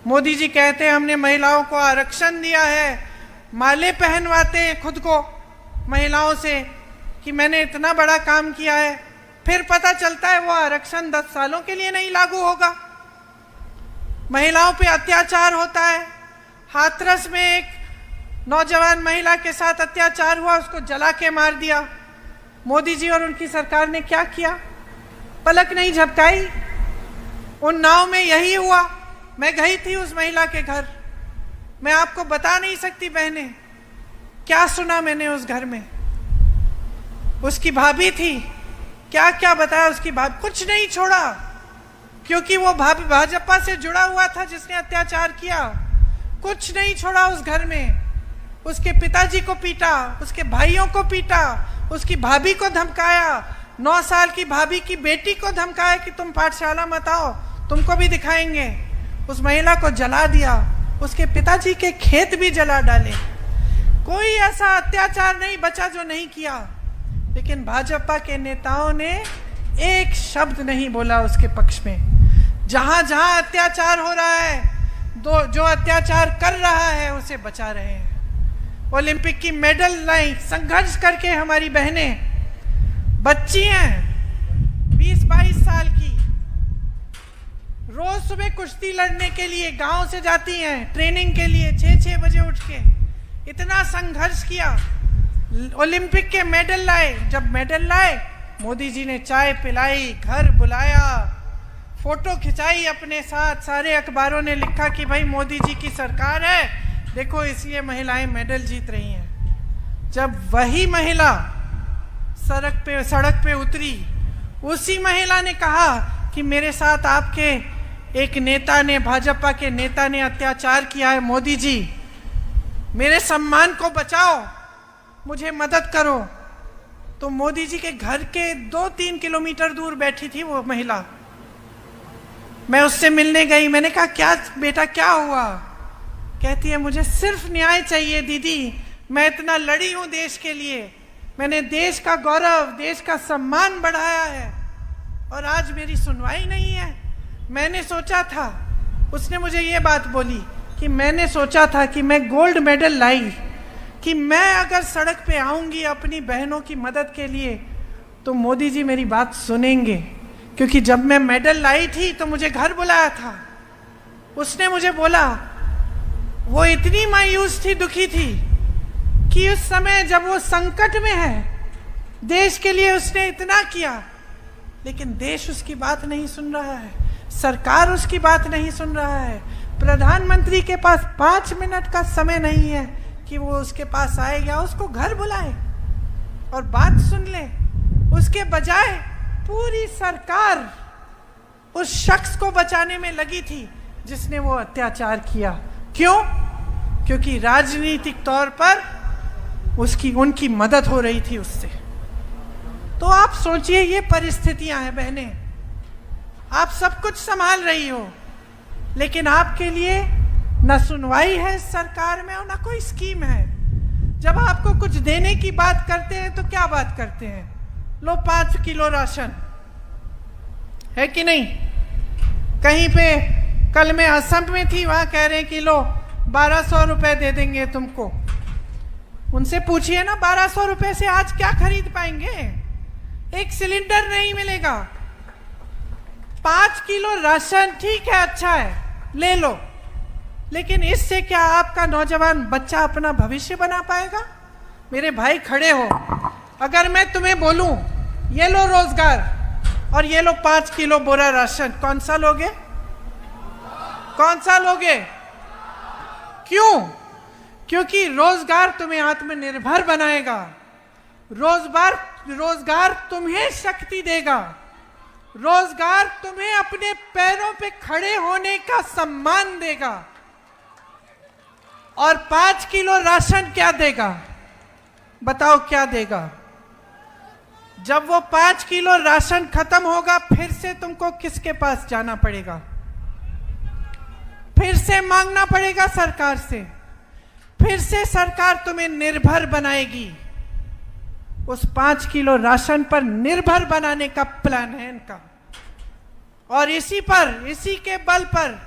मोदी जी कहते हैं हमने महिलाओं को आरक्षण दिया है, माले पहनवाते हैं खुद को महिलाओं से कि मैंने इतना बड़ा काम किया है। फिर पता चलता है वो आरक्षण 10 सालों के लिए नहीं लागू होगा। महिलाओं पे अत्याचार होता है। हाथरस में एक नौजवान महिला के साथ अत्याचार हुआ, उसको जला के मार दिया। मोदी जी और उनकी सरकार ने क्या किया? पलक नहीं झपकाई। उन्नाव में यही हुआ। मैं गई थी उस महिला के घर, मैं आपको बता नहीं सकती बहनें क्या सुना मैंने उस घर में। उसकी भाभी थी, क्या क्या बताया उसकी भाभी, कुछ नहीं छोड़ा, क्योंकि वो भाजपा से जुड़ा हुआ था जिसने अत्याचार किया। कुछ नहीं छोड़ा उस घर में। उसके पिताजी को पीटा, उसके भाइयों को पीटा, उसकी भाभी को धमकाया, 9 साल की भाभी की बेटी को धमकाया कि तुम पाठशाला मत आओ, तुमको भी दिखाएंगे। उस महिला को जला दिया, उसके पिताजी के खेत भी जला डाले। कोई ऐसा अत्याचार नहीं बचा जो नहीं किया, लेकिन भाजपा के नेताओं ने एक शब्द नहीं बोला उसके पक्ष में। जहां जहां अत्याचार हो रहा है, जो अत्याचार कर रहा है उसे बचा रहे हैं। ओलंपिक की मेडल लाई, संघर्ष करके हमारी बहनें, बच्ची हैं 20-22 साल की, रोज सुबह कुश्ती लड़ने के लिए गांव से जाती हैं ट्रेनिंग के लिए, 6-6 बजे उठ के इतना संघर्ष किया, ओलंपिक के मेडल लाए। जब मेडल लाए, मोदी जी ने चाय पिलाई, घर बुलाया, फोटो खिंचाई अपने साथ। सारे अखबारों ने लिखा कि भाई मोदी जी की सरकार है, देखो इसलिए महिलाएं मेडल जीत रही हैं। जब वही महिला सड़क पे उतरी, उसी महिला ने कहा कि मेरे साथ आपके एक नेता ने, भाजपा के नेता ने अत्याचार किया है, मोदी जी मेरे सम्मान को बचाओ, मुझे मदद करो। तो मोदी जी के घर के 2-3 किलोमीटर दूर बैठी थी वो महिला। मैं उससे मिलने गई, मैंने कहा क्या बेटा क्या हुआ? कहती है मुझे सिर्फ न्याय चाहिए दीदी, मैं इतना लड़ी हूं देश के लिए, मैंने देश का गौरव, देश का सम्मान बढ़ाया है और आज मेरी सुनवाई नहीं है। मैंने सोचा था, उसने मुझे ये बात बोली कि मैंने सोचा था कि मैं गोल्ड मेडल लाई, कि मैं अगर सड़क पे आऊंगी अपनी बहनों की मदद के लिए तो मोदी जी मेरी बात सुनेंगे, क्योंकि जब मैं मेडल लाई थी तो मुझे घर बुलाया था। उसने मुझे बोला, वो इतनी मायूस थी, दुखी थी कि उस समय जब वो संकट में है, देश के लिए उसने इतना किया, लेकिन देश उसकी बात नहीं सुन रहा है, सरकार उसकी बात नहीं सुन रहा है। प्रधानमंत्री के पास 5 मिनट का समय नहीं है कि वो उसके पास आए या उसको घर बुलाए और बात सुन ले। उसके बजाय पूरी सरकार उस शख्स को बचाने में लगी थी जिसने वो अत्याचार किया। क्यों? क्योंकि राजनीतिक तौर पर उनकी मदद हो रही थी उससे। तो आप सोचिए, ये परिस्थितियां हैं बहनें, आप सब कुछ संभाल रही हो, लेकिन आपके लिए न सुनवाई है सरकार में और न कोई स्कीम है। जब आपको कुछ देने की बात करते हैं तो क्या बात करते हैं? लो 5 किलो राशन, है कि नहीं? कहीं पे कल मैं असम में थी, वहां कह रहे हैं कि लो 1200 रुपए दे देंगे तुमको। उनसे पूछिए ना, 1200 रुपए से आज क्या खरीद पाएंगे? एक सिलेंडर नहीं मिलेगा। 5 किलो राशन ठीक है, अच्छा है, ले लो, लेकिन इससे क्या आपका नौजवान बच्चा अपना भविष्य बना पाएगा? मेरे भाई खड़े हो, अगर मैं तुम्हें बोलूं ये लो रोजगार और ये लो 5 किलो बोरा राशन, कौन सा लोगे? कौन सा लोगे? क्यों? क्योंकि रोजगार तुम्हें आत्मनिर्भर बनाएगा, रोजगार तुम्हें शक्ति देगा, रोजगार तुम्हें अपने पैरों पे खड़े होने का सम्मान देगा। और 5 किलो राशन क्या देगा? बताओ क्या देगा? जब वो 5 किलो राशन खत्म होगा, फिर से तुमको किसके पास जाना पड़ेगा? फिर से मांगना पड़ेगा सरकार से, फिर से सरकार तुम्हें निर्भर बनाएगी। उस 5 किलो राशन पर निर्भर बनाने का प्लान है इनका। और इसी के बल पर,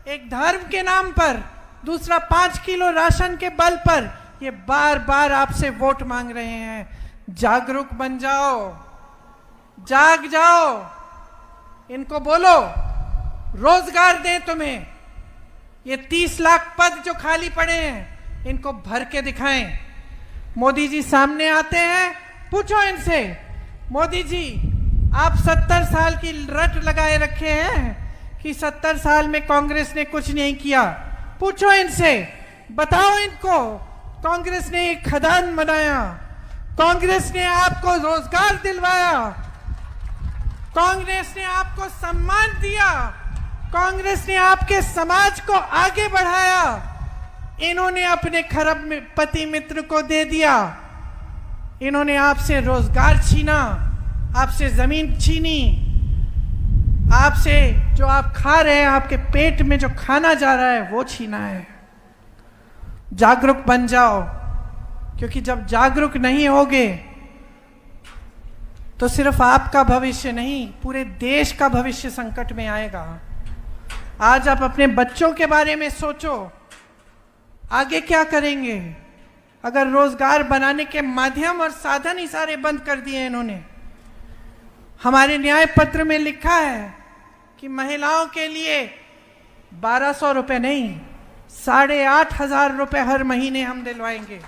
एक धर्म के नाम पर, दूसरा 5 किलो राशन के बल पर ये बार बार आपसे वोट मांग रहे हैं। जागरूक बन जाओ, जाग जाओ, इनको बोलो रोजगार दें तुम्हें। ये 30 लाख पद जो खाली पड़े हैं, इनको भर के दिखाएं। मोदी जी सामने आते हैं, पूछो इनसे, मोदी जी आप 70 साल की रट लगाए रखे हैं कि 70 साल में कांग्रेस ने कुछ नहीं किया। पूछो इनसे, बताओ इनको, कांग्रेस ने एक खदान बनाया, कांग्रेस ने आपको रोजगार दिलवाया, कांग्रेस ने आपको सम्मान दिया, कांग्रेस ने आपके समाज को आगे बढ़ाया। इन्होंने अपने खरब में पति मित्र को दे दिया, इन्होंने आपसे रोजगार छीना, आपसे जमीन छीनी, आपसे जो आप खा रहे हैं, आपके पेट में जो खाना जा रहा है वो छीना है। जागरूक बन जाओ, क्योंकि जब जागरूक नहीं होगे तो सिर्फ आपका भविष्य नहीं, पूरे देश का भविष्य संकट में आएगा। आज आप अपने बच्चों के बारे में सोचो, आगे क्या करेंगे? अगर रोजगार बनाने के माध्यम और साधन ही सारे बंद कर दिए इन्होंने। हमारे न्याय पत्र में लिखा है कि महिलाओं के लिए 1200 रुपये नहीं, 8,500 रुपये हर महीने हम दिलवाएंगे।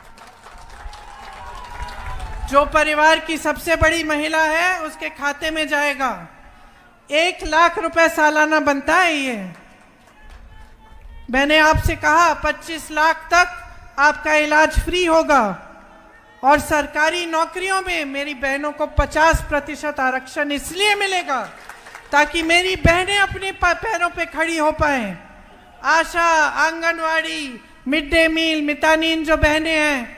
जो परिवार की सबसे बड़ी महिला है उसके खाते में जाएगा। 1 लाख रुपए सालाना बनता है ये। मैंने आपसे कहा 25 लाख तक आपका इलाज फ्री होगा, और सरकारी नौकरियों में मेरी बहनों को 50% आरक्षण इसलिए मिलेगा ताकि मेरी बहनें अपने पैरों पे खड़ी हो पाएं। आशा, आंगनवाड़ी, मिड डे मील, मितानीन जो बहनें हैं,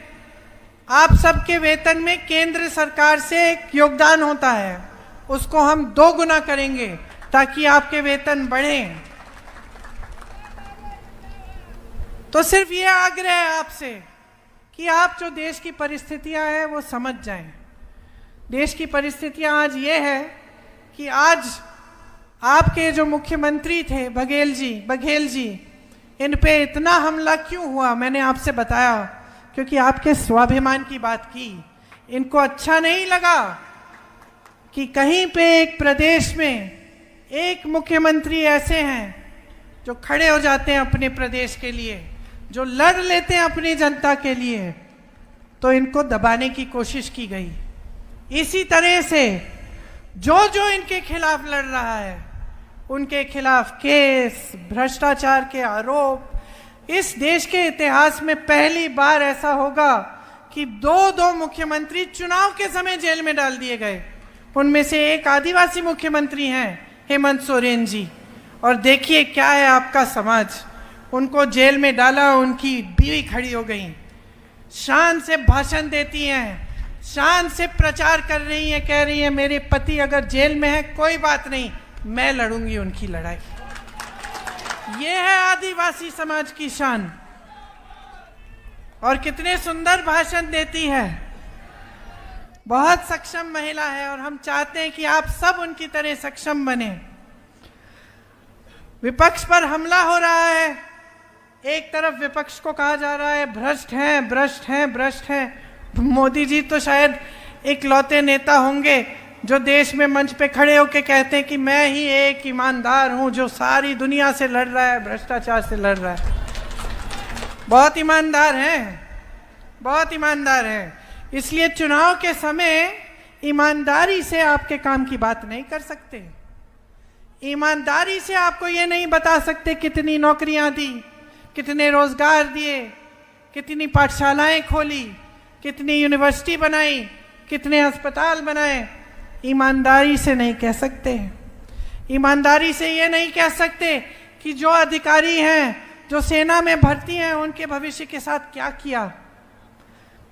आप सबके वेतन में केंद्र सरकार से एक योगदान होता है, उसको हम 2 गुना करेंगे ताकि आपके वेतन बढ़े। तो सिर्फ ये आग्रह है आपसे कि आप जो देश की परिस्थितियां हैं वो समझ जाएं। देश की परिस्थितियां आज ये है कि आज आपके जो मुख्यमंत्री थे बघेल जी, इन पे इतना हमला क्यों हुआ? मैंने आपसे बताया, क्योंकि आपके स्वाभिमान की बात की। इनको अच्छा नहीं लगा कि कहीं पे एक प्रदेश में एक मुख्यमंत्री ऐसे हैं जो खड़े हो जाते हैं अपने प्रदेश के लिए, जो लड़ लेते हैं अपनी जनता के लिए, तो इनको दबाने की कोशिश की गई। इसी तरह से जो इनके खिलाफ लड़ रहा है, उनके खिलाफ केस, भ्रष्टाचार के आरोप, इस देश के इतिहास में पहली बार ऐसा होगा कि 2 मुख्यमंत्री चुनाव के समय जेल में डाल दिए गए। उनमें से एक आदिवासी मुख्यमंत्री हैं, हेमंत सोरेन जी, और देखिए क्या है आपका समाज। उनको जेल में डाला, उनकी बीवी खड़ी हो गई, शान से भाषण देती हैं, शान से प्रचार कर रही हैं, कह रही हैं मेरे पति अगर जेल में है कोई बात नहीं, मैं लड़ूंगी उनकी लड़ाई। ये है आदिवासी समाज की शान। और कितने सुंदर भाषण देती है, बहुत सक्षम महिला है, और हम चाहते हैं कि आप सब उनकी तरह सक्षम बने। विपक्ष पर हमला हो रहा है। एक तरफ विपक्ष को कहा जा रहा है भ्रष्ट हैं, भ्रष्ट हैं, भ्रष्ट हैं। मोदी जी तो शायद इकलौते नेता होंगे जो देश में मंच पे खड़े होकर कहते हैं कि मैं ही एक ईमानदार हूं जो सारी दुनिया से लड़ रहा है, भ्रष्टाचार से लड़ रहा है। बहुत ईमानदार हैं, बहुत ईमानदार हैं। इसलिए चुनाव के समय ईमानदारी से आपके काम की बात नहीं कर सकते। ईमानदारी से आपको ये नहीं बता सकते कितनी नौकरियां दी, कितने रोजगार दिए, कितनी पाठशालाएं खोली, कितनी यूनिवर्सिटी बनाई, कितने अस्पताल बनाए। ईमानदारी से नहीं कह सकते। ईमानदारी से ये नहीं कह सकते कि जो अधिकारी हैं, जो सेना में भर्ती हैं, उनके भविष्य के साथ क्या किया,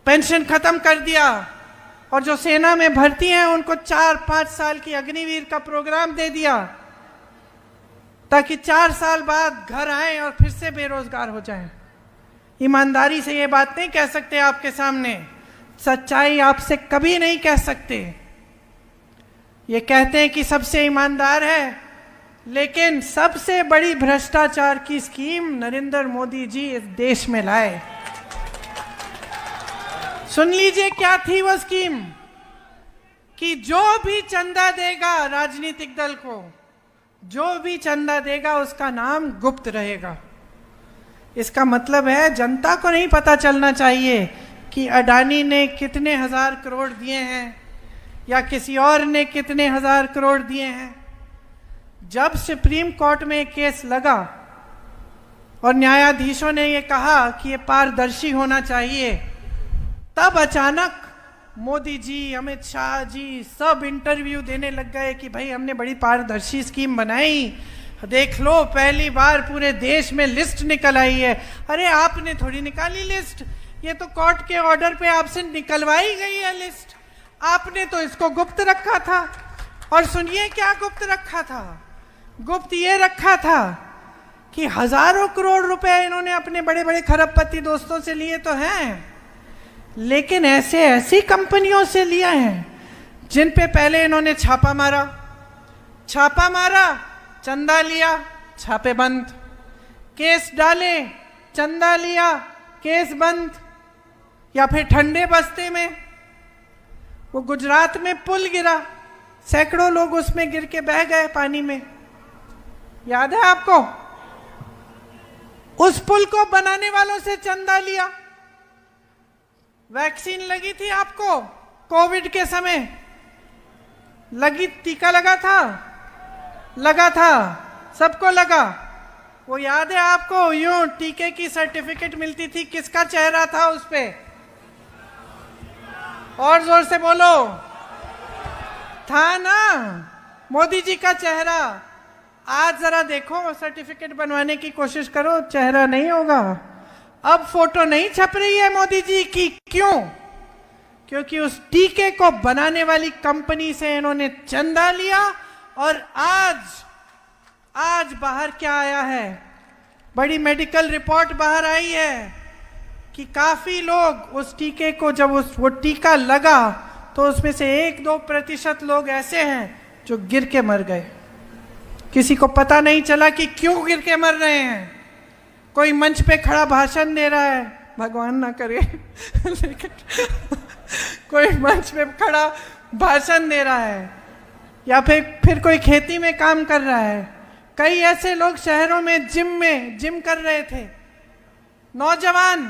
पेंशन खत्म कर दिया, और जो सेना में भर्ती हैं उनको 4-5 साल की अग्निवीर का प्रोग्राम दे दिया ताकि 4 साल बाद घर आए और फिर से बेरोजगार हो जाएं। ईमानदारी से ये बात नहीं कह सकते आपके सामने, सच्चाई आपसे कभी नहीं कह सकते। ये कहते हैं कि सबसे ईमानदार है, लेकिन सबसे बड़ी भ्रष्टाचार की स्कीम नरेंद्र मोदी जी इस देश में लाए। सुन लीजिए क्या थी वो स्कीम, कि जो भी चंदा देगा राजनीतिक दल को, जो भी चंदा देगा उसका नाम गुप्त रहेगा। इसका मतलब है जनता को नहीं पता चलना चाहिए कि अडानी ने कितने 1000 करोड़ दिए हैं या किसी और ने कितने 1000 करोड़ दिए हैं। जब सुप्रीम कोर्ट में केस लगा और न्यायाधीशों ने ये कहा कि ये पारदर्शी होना चाहिए, तब अचानक मोदी जी, अमित शाह जी सब इंटरव्यू देने लग गए कि भाई हमने बड़ी पारदर्शी स्कीम बनाई, देख लो पहली बार पूरे देश में लिस्ट निकल आई है। अरे आपने थोड़ी निकाली लिस्ट, ये तो कोर्ट के ऑर्डर पे आपसे निकलवाई गई है लिस्ट। आपने तो इसको गुप्त रखा था। और सुनिए क्या गुप्त रखा था। गुप्त ये रखा था कि हजारों करोड़ रुपए इन्होंने अपने बड़े बड़े खरबपति दोस्तों से लिए तो हैं, लेकिन ऐसी कंपनियों से लिए हैं जिन पे पहले इन्होंने छापा मारा, चंदा लिया, छापे बंद, केस डाले, चंदा लिया, केस बंद। या फिर ठंडे बस्ते में वो गुजरात में पुल गिरा, सैकड़ों लोग उसमें गिर के बह गए पानी में, याद है आपको? उस पुल को बनाने वालों से चंदा लिया। वैक्सीन लगी थी आपको कोविड के समय, लगी, टीका लगा था, सबको लगा। वो याद है आपको? यूं टीके की सर्टिफिकेट मिलती थी, किसका चेहरा था उस पे? और जोर से बोलो, था ना, मोदी जी का चेहरा। आज जरा देखो, सर्टिफिकेट बनवाने की कोशिश करो, चेहरा नहीं होगा। अब फोटो नहीं छप रही है मोदी जी की, क्यों? क्योंकि उस टीके को बनाने वाली कंपनी से इन्होंने चंदा लिया। और आज बाहर क्या आया है? बड़ी मेडिकल रिपोर्ट बाहर आई है कि काफी लोग उस टीके को, जब वो टीका लगा तो उसमें से 1-2% लोग ऐसे हैं जो गिर के मर गए। किसी को पता नहीं चला कि क्यों गिर के मर रहे हैं। कोई मंच पे खड़ा भाषण दे रहा है, भगवान ना करे लेकिन कोई मंच पे खड़ा भाषण दे रहा है, या फिर कोई खेती में काम कर रहा है। कई ऐसे लोग शहरों में जिम कर रहे थे, नौजवान,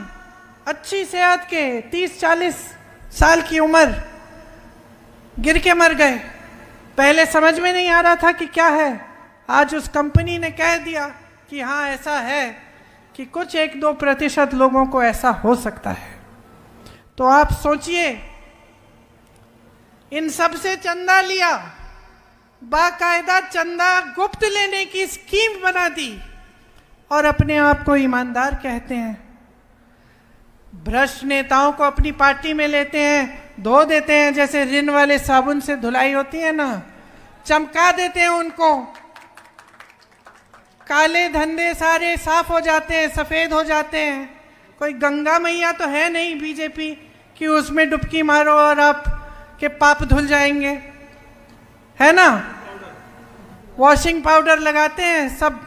अच्छी सेहत के, 30-40 साल की उम्र, गिर के मर गए। पहले समझ में नहीं आ रहा था कि क्या है। आज उस कंपनी ने कह दिया कि हाँ ऐसा है कि कुछ 1-2% लोगों को ऐसा हो सकता है। तो आप सोचिए, इन सब से चंदा लिया, बाकायदा चंदा गुप्त लेने की स्कीम बना दी, और अपने आप को ईमानदार कहते हैं। भ्रष्ट नेताओं को अपनी पार्टी में लेते हैं, धो देते हैं, जैसे रिन वाले साबुन से धुलाई होती है ना, चमका देते हैं उनको। काले धंधे सारे साफ हो जाते हैं, सफेद हो जाते हैं। कोई गंगा मैया तो है नहीं बीजेपी कि उसमें डुबकी मारो और आप के पाप धुल जाएंगे, है ना? वॉशिंग पाउडर लगाते हैं, सब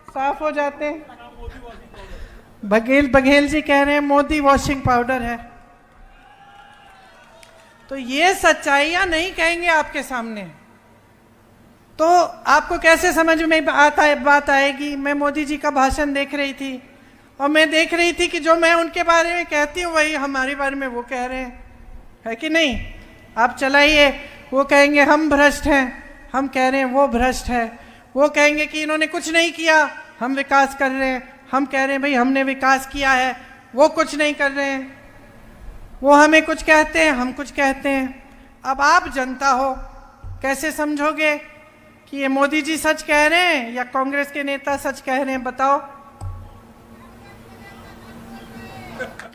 साफ हो जाते हैं। बघेल जी कह रहे हैं मोदी वॉशिंग पाउडर है। तो ये सच्चाइयां नहीं कहेंगे आपके सामने, तो आपको कैसे समझ में बात आएगी? मैं मोदी जी का भाषण देख रही थी, और मैं देख रही थी कि जो मैं उनके बारे में कहती हूँ वही हमारे बारे में वो कह रहे हैं, है कि नहीं? आप चलाइए, वो कहेंगे हम भ्रष्ट हैं, हम कह रहे हैं वो भ्रष्ट है। वो कहेंगे कि इन्होंने कुछ नहीं किया, हम विकास कर रहे हैं, हम कह रहे हैं भाई हमने विकास किया है, वो कुछ नहीं कर रहे हैं। वो हमें कुछ कहते हैं, हम कुछ कहते हैं। अब आप जनता हो, कैसे समझोगे कि ये मोदी जी सच कह रहे हैं या कांग्रेस के नेता सच कह रहे हैं? बताओ।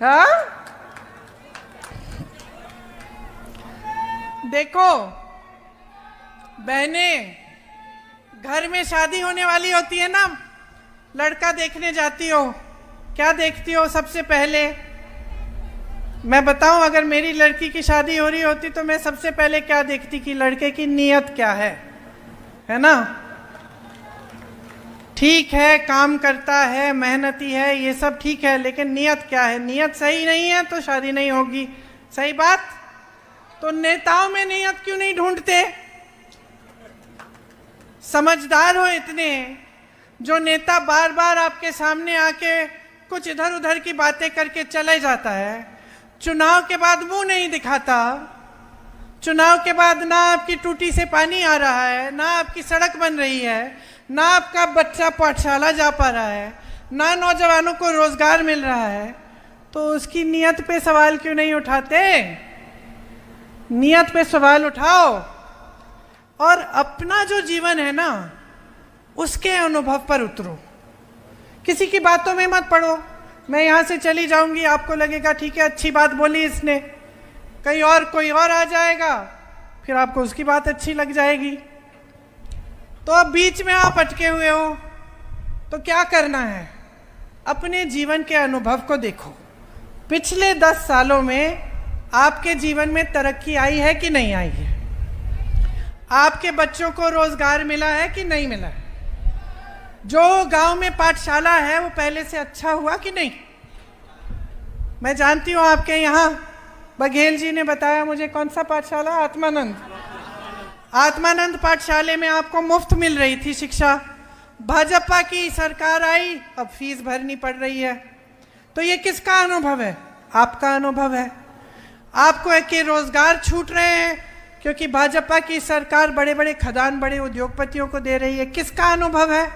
हाँ, देखो बहनें, घर में शादी होने वाली होती है ना, लड़का देखने जाती हो, क्या देखती हो सबसे पहले? मैं बताऊं, अगर मेरी लड़की की शादी हो रही होती तो मैं सबसे पहले क्या देखती कि लड़के की नीयत क्या है ना? ठीक है, काम करता है, मेहनती है, ये सब ठीक है, लेकिन नीयत क्या है? नीयत सही नहीं है तो शादी नहीं होगी। सही बात? तो नेताओं में नीयत क्यों नहीं ढूंढते? समझदार हो इतने, जो नेता बार बार आपके सामने आके कुछ इधर उधर की बातें करके चले जाता है, चुनाव के बाद मुंह नहीं दिखाता, चुनाव के बाद ना आपकी टूटी से पानी आ रहा है, ना आपकी सड़क बन रही है, ना आपका बच्चा पाठशाला जा पा रहा है, ना नौजवानों को रोजगार मिल रहा है, तो उसकी नीयत पे सवाल क्यों नहीं उठाते? नीयत पे सवाल उठाओ, और अपना जो जीवन है ना उसके अनुभव पर उतरो। किसी की बातों में मत पड़ो। मैं यहाँ से चली जाऊंगी, आपको लगेगा ठीक है अच्छी बात बोली इसने, कहीं और कोई और आ जाएगा, फिर आपको उसकी बात अच्छी लग जाएगी। तो अब बीच में आप अटके हुए हो, तो क्या करना है? अपने जीवन के अनुभव को देखो। पिछले 10 सालों में आपके जीवन में तरक्की आई है कि नहीं आई है? आपके बच्चों को रोजगार मिला है कि नहीं मिला है? जो गांव में पाठशाला है वो पहले से अच्छा हुआ कि नहीं? मैं जानती हूँ आपके यहाँ बघेल जी ने बताया मुझे, कौन सा पाठशाला? आत्मानंद पाठशाले में आपको मुफ्त मिल रही थी शिक्षा। भाजपा की सरकार आई, अब फीस भरनी पड़ रही है। तो ये किसका अनुभव है? आपका अनुभव है। आपको एक रोजगार छूट रहे हैं क्योंकि भाजपा की सरकार बड़े बड़े खदान, बड़े उद्योगपतियों को दे रही है। किसका अनुभव है?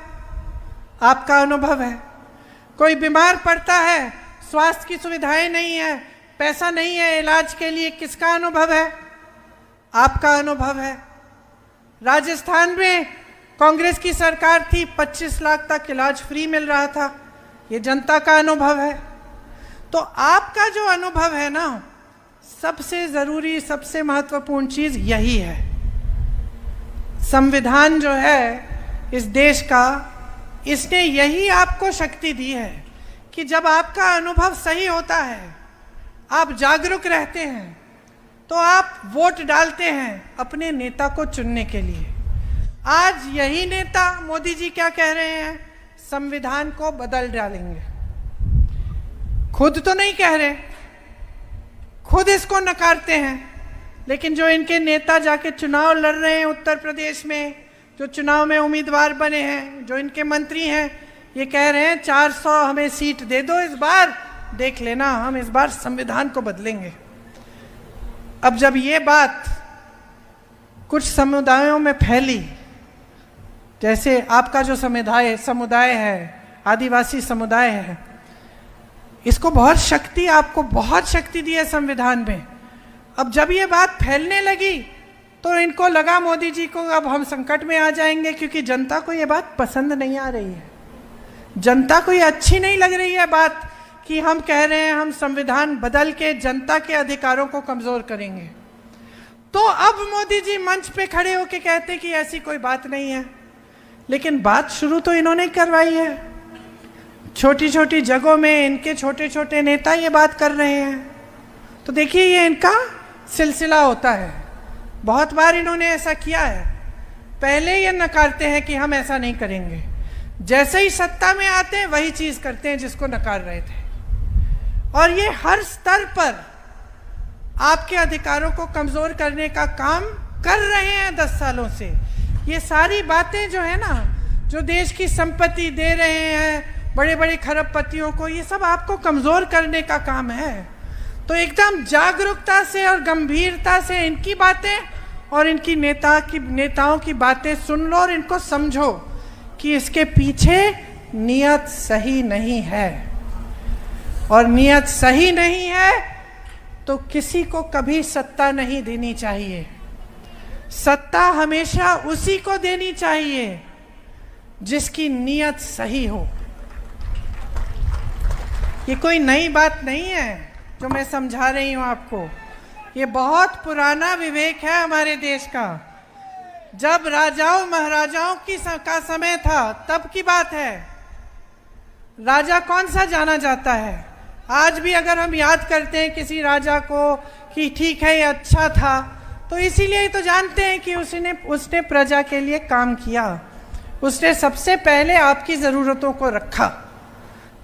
आपका अनुभव है। कोई बीमार पड़ता है, स्वास्थ्य की सुविधाएं नहीं है, पैसा नहीं है इलाज के लिए, किसका अनुभव है? आपका अनुभव है। राजस्थान में कांग्रेस की सरकार थी, 25 लाख तक इलाज फ्री मिल रहा था, ये जनता का अनुभव है। तो आपका जो अनुभव है ना, सबसे जरूरी, सबसे महत्वपूर्ण चीज यही है। संविधान जो है इस देश का, इसने यही आपको शक्ति दी है कि जब आपका अनुभव सही होता है, आप जागरूक रहते हैं, तो आप वोट डालते हैं अपने नेता को चुनने के लिए। आज यही नेता मोदी जी क्या कह रहे हैं? संविधान को बदल डालेंगे। खुद तो नहीं कह रहे, खुद इसको नकारते हैं, लेकिन जो इनके नेता जाके चुनाव लड़ रहे हैं उत्तर प्रदेश में, जो चुनाव में उम्मीदवार बने हैं, जो इनके मंत्री हैं, ये कह रहे हैं 400 हमें सीट दे दो इस बार, देख लेना हम इस बार संविधान को बदलेंगे। अब जब ये बात कुछ समुदायों में फैली, जैसे आपका जो समुदाय है, आदिवासी समुदाय है, इसको बहुत शक्ति, आपको बहुत शक्ति दी है संविधान में। अब जब ये बात फैलने लगी तो इनको लगा मोदी जी को अब हम संकट में आ जाएंगे, क्योंकि जनता को ये बात पसंद नहीं आ रही है। जनता को ये अच्छी नहीं लग रही है बात कि हम कह रहे हैं हम संविधान बदल के जनता के अधिकारों को कमजोर करेंगे। तो अब मोदी जी मंच पे खड़े होके कहते कि ऐसी कोई बात नहीं है, लेकिन बात शुरू तो इन्होंने करवाई है। छोटी छोटी जगहों में इनके छोटे छोटे नेता ये बात कर रहे हैं। तो देखिए, ये इनका सिलसिला होता है। बहुत बार इन्होंने ऐसा किया है। पहले ये नकारते हैं कि हम ऐसा नहीं करेंगे, जैसे ही सत्ता में आते हैं वही चीज करते हैं जिसको नकार रहे थे। और ये हर स्तर पर आपके अधिकारों को कमजोर करने का काम कर रहे हैं 10 सालों से। ये सारी बातें जो है ना, जो देश की संपत्ति दे रहे हैं बड़े बड़े खरबपतियों को, ये सब आपको कमजोर करने का काम है। तो एकदम जागरूकता से और गंभीरता से इनकी बातें और इनकी नेताओं की बातें सुन लो और इनको समझो कि इसके पीछे नियत सही नहीं है। और नियत सही नहीं है तो किसी को कभी सत्ता नहीं देनी चाहिए। सत्ता हमेशा उसी को देनी चाहिए जिसकी नियत सही हो। ये कोई नई बात नहीं है जो मैं समझा रही हूं आपको। ये बहुत पुराना विवेक है हमारे देश का। जब राजाओं महाराजाओं का समय था तब की बात है। राजा कौन सा जाना जाता है? आज भी अगर हम याद करते हैं किसी राजा को कि ठीक है ये अच्छा था, तो इसीलिए ही तो जानते हैं कि उसने प्रजा के लिए काम किया। उसने सबसे पहले आपकी जरूरतों को रखा,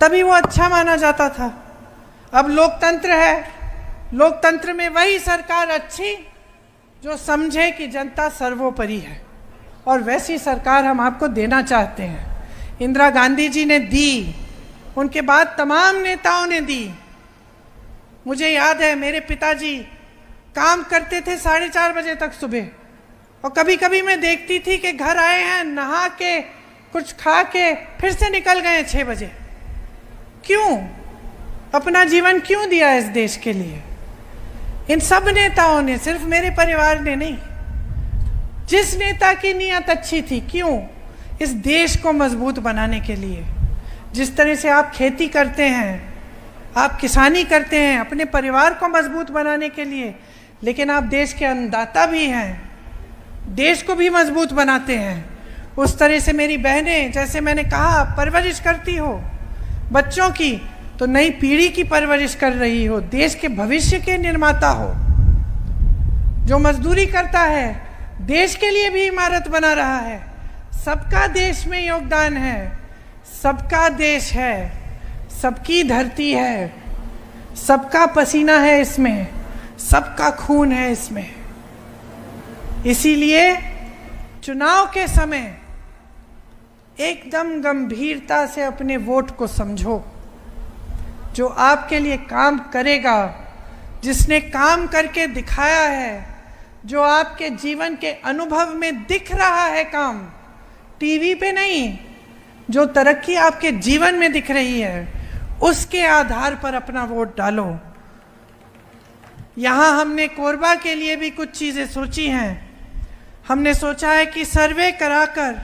तभी वो अच्छा माना जाता था। अब लोकतंत्र है, लोकतंत्र में वही सरकार अच्छी जो समझे कि जनता सर्वोपरि है, और वैसी सरकार हम आपको देना चाहते हैं। इंदिरा गांधी जी ने दी, उनके बाद तमाम नेताओं ने दी। मुझे याद है मेरे पिताजी काम करते थे 4:30 बजे तक सुबह, और कभी कभी मैं देखती थी कि घर आए हैं, नहा के कुछ खा के फिर से निकल गए 6 बजे। क्यों? अपना जीवन क्यों दिया इस देश के लिए? इन सब नेताओं ने, सिर्फ मेरे परिवार ने नहीं। जिस नेता की नीयत अच्छी थी, क्यों? इस देश को मजबूत बनाने के लिए। जिस तरह से आप खेती करते हैं, आप किसानी करते हैं अपने परिवार को मजबूत बनाने के लिए, लेकिन आप देश के अन्नदाता भी हैं, देश को भी मजबूत बनाते हैं। उस तरह से मेरी बहनें, जैसे मैंने कहा, परवरिश करती हो बच्चों की, तो नई पीढ़ी की परवरिश कर रही हो, देश के भविष्य के निर्माता हो। जो मजदूरी करता है देश के लिए भी इमारत बना रहा है। सबका देश में योगदान है, सबका देश है, सबकी धरती है, सबका पसीना है इसमें, सबका खून है इसमें। इसीलिए चुनाव के समय एकदम गंभीरता से अपने वोट को समझो। जो आपके लिए काम करेगा, जिसने काम करके दिखाया है, जो आपके जीवन के अनुभव में दिख रहा है काम, टीवी पे नहीं, जो तरक्की आपके जीवन में दिख रही है, उसके आधार पर अपना वोट डालो। यहाँ हमने कोरबा के लिए भी कुछ चीज़ें सोची हैं। हमने सोचा है कि सर्वे कराकर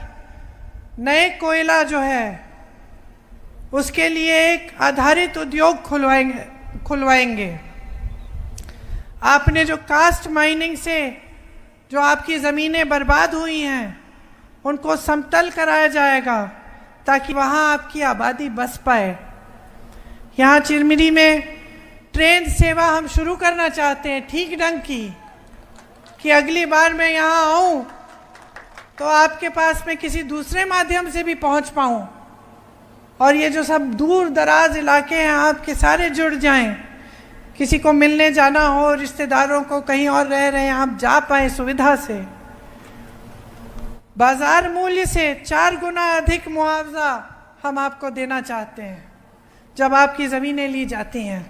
नए कोयला जो है उसके लिए एक आधारित उद्योग खुलवाएंगे। आपने जो कास्ट माइनिंग से जो आपकी ज़मीनें बर्बाद हुई हैं उनको समतल कराया जाएगा ताकि वहाँ आपकी आबादी बस पाए। यहाँ चिरमिरी में ट्रेन सेवा हम शुरू करना चाहते हैं ठीक ढंग की, कि अगली बार मैं यहाँ आऊँ तो आपके पास में किसी दूसरे माध्यम से भी पहुँच पाऊँ, और ये जो सब दूर दराज इलाके हैं आपके सारे जुड़ जाएं। किसी को मिलने जाना हो, रिश्तेदारों को कहीं और रह रहे हैं, आप जा पाए सुविधा से। बाजार मूल्य से 4 गुना अधिक मुआवजा हम आपको देना चाहते हैं जब आपकी ज़मीनें ली जाती हैं।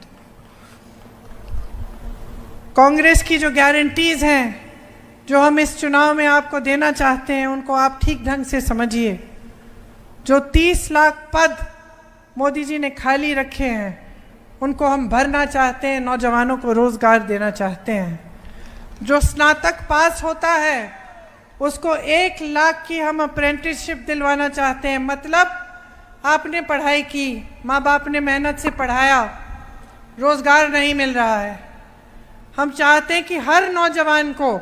कांग्रेस की जो गारंटीज़ हैं जो हम इस चुनाव में आपको देना चाहते हैं, उनको आप ठीक ढंग से समझिए। जो 30 लाख पद मोदी जी ने खाली रखे हैं उनको हम भरना चाहते हैं, नौजवानों को रोज़गार देना चाहते हैं। जो स्नातक पास होता है उसको 1 लाख की हम अप्रेंटिसशिप दिलवाना चाहते हैं। मतलब आपने पढ़ाई की, माँ बाप ने मेहनत से पढ़ाया, रोज़गार नहीं मिल रहा है। हम चाहते हैं कि हर नौजवान को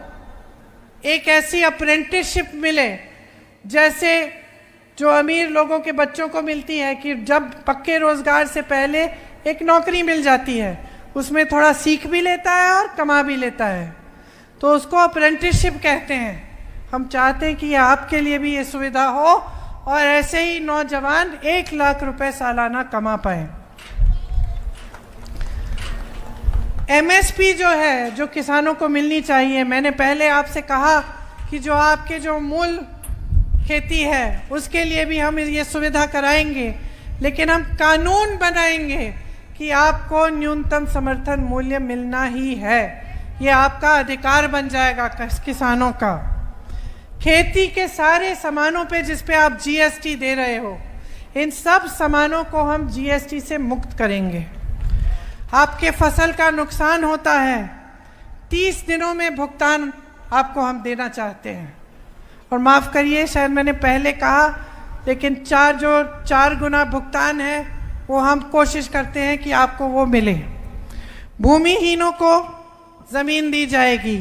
एक ऐसी अप्रेंटिसशिप मिले जैसे जो अमीर लोगों के बच्चों को मिलती है, कि जब पक्के रोज़गार से पहले एक नौकरी मिल जाती है, उसमें थोड़ा सीख भी लेता है और कमा भी लेता है, तो उसको अप्रेंटिसशिप कहते हैं। हम चाहते हैं कि आपके लिए भी ये सुविधा हो और ऐसे ही नौजवान 1 लाख रुपए सालाना कमा पाए। एमएसपी जो है, जो किसानों को मिलनी चाहिए, मैंने पहले आपसे कहा कि जो आपके जो मूल खेती है उसके लिए भी हम ये सुविधा कराएंगे, लेकिन हम कानून बनाएंगे कि आपको न्यूनतम समर्थन मूल्य मिलना ही है। ये आपका अधिकार बन जाएगा किसानों का। खेती के सारे सामानों पे जिस पे आप जीएसटी दे रहे हो, इन सब सामानों को हम जीएसटी से मुक्त करेंगे। आपके फसल का नुकसान होता है, 30 दिनों में भुगतान आपको हम देना चाहते हैं। और माफ़ करिए, शायद मैंने पहले कहा, लेकिन 4 गुना भुगतान है वो हम कोशिश करते हैं कि आपको वो मिले। भूमिहीनों को ज़मीन दी जाएगी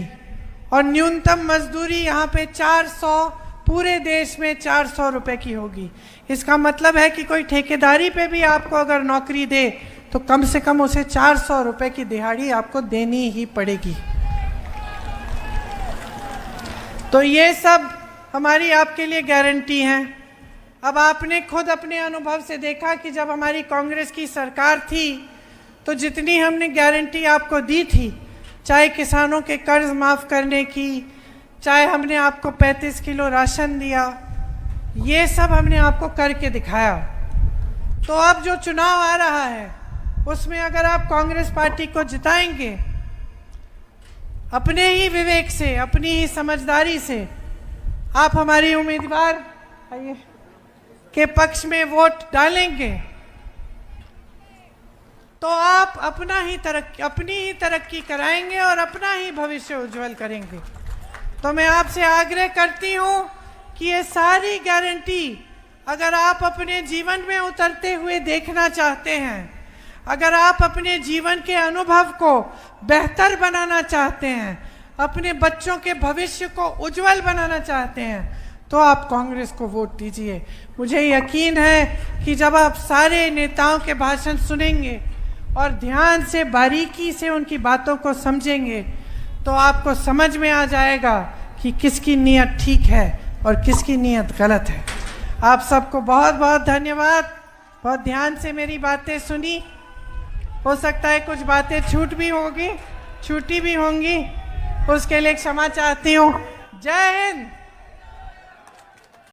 और न्यूनतम मजदूरी यहाँ पे 400, पूरे देश में 400 रुपये की होगी। इसका मतलब है कि कोई ठेकेदारी पे भी आपको अगर नौकरी दे तो कम से कम उसे 400 रुपये की दिहाड़ी आपको देनी ही पड़ेगी। तो ये सब हमारी आपके लिए गारंटी हैं। अब आपने खुद अपने अनुभव से देखा कि जब हमारी कांग्रेस की सरकार थी तो जितनी हमने गारंटी आपको दी थी, चाहे किसानों के कर्ज माफ़ करने की, चाहे हमने आपको 35 किलो राशन दिया, ये सब हमने आपको करके दिखाया। तो अब जो चुनाव आ रहा है उसमें अगर आप कांग्रेस पार्टी को जिताएंगे, अपने ही विवेक से, अपनी ही समझदारी से आप हमारी उम्मीदवार के पक्ष में वोट डालेंगे, तो आप अपनी ही तरक्की कराएंगे और अपना ही भविष्य उज्जवल करेंगे। तो मैं आपसे आग्रह करती हूँ कि ये सारी गारंटी अगर आप अपने जीवन में उतरते हुए देखना चाहते हैं, अगर आप अपने जीवन के अनुभव को बेहतर बनाना चाहते हैं, अपने बच्चों के भविष्य को उज्जवल बनाना चाहते हैं, तो आप कांग्रेस को वोट दीजिए। मुझे यकीन है कि जब आप सारे नेताओं के भाषण सुनेंगे और ध्यान से बारीकी से उनकी बातों को समझेंगे, तो आपको समझ में आ जाएगा कि किसकी नीयत ठीक है और किसकी नीयत गलत है। आप सबको बहुत बहुत धन्यवाद। बहुत ध्यान से मेरी बातें सुनी। हो सकता है कुछ बातें छूटी भी होंगी, उसके लिए क्षमा चाहती हूँ। जय हिंद।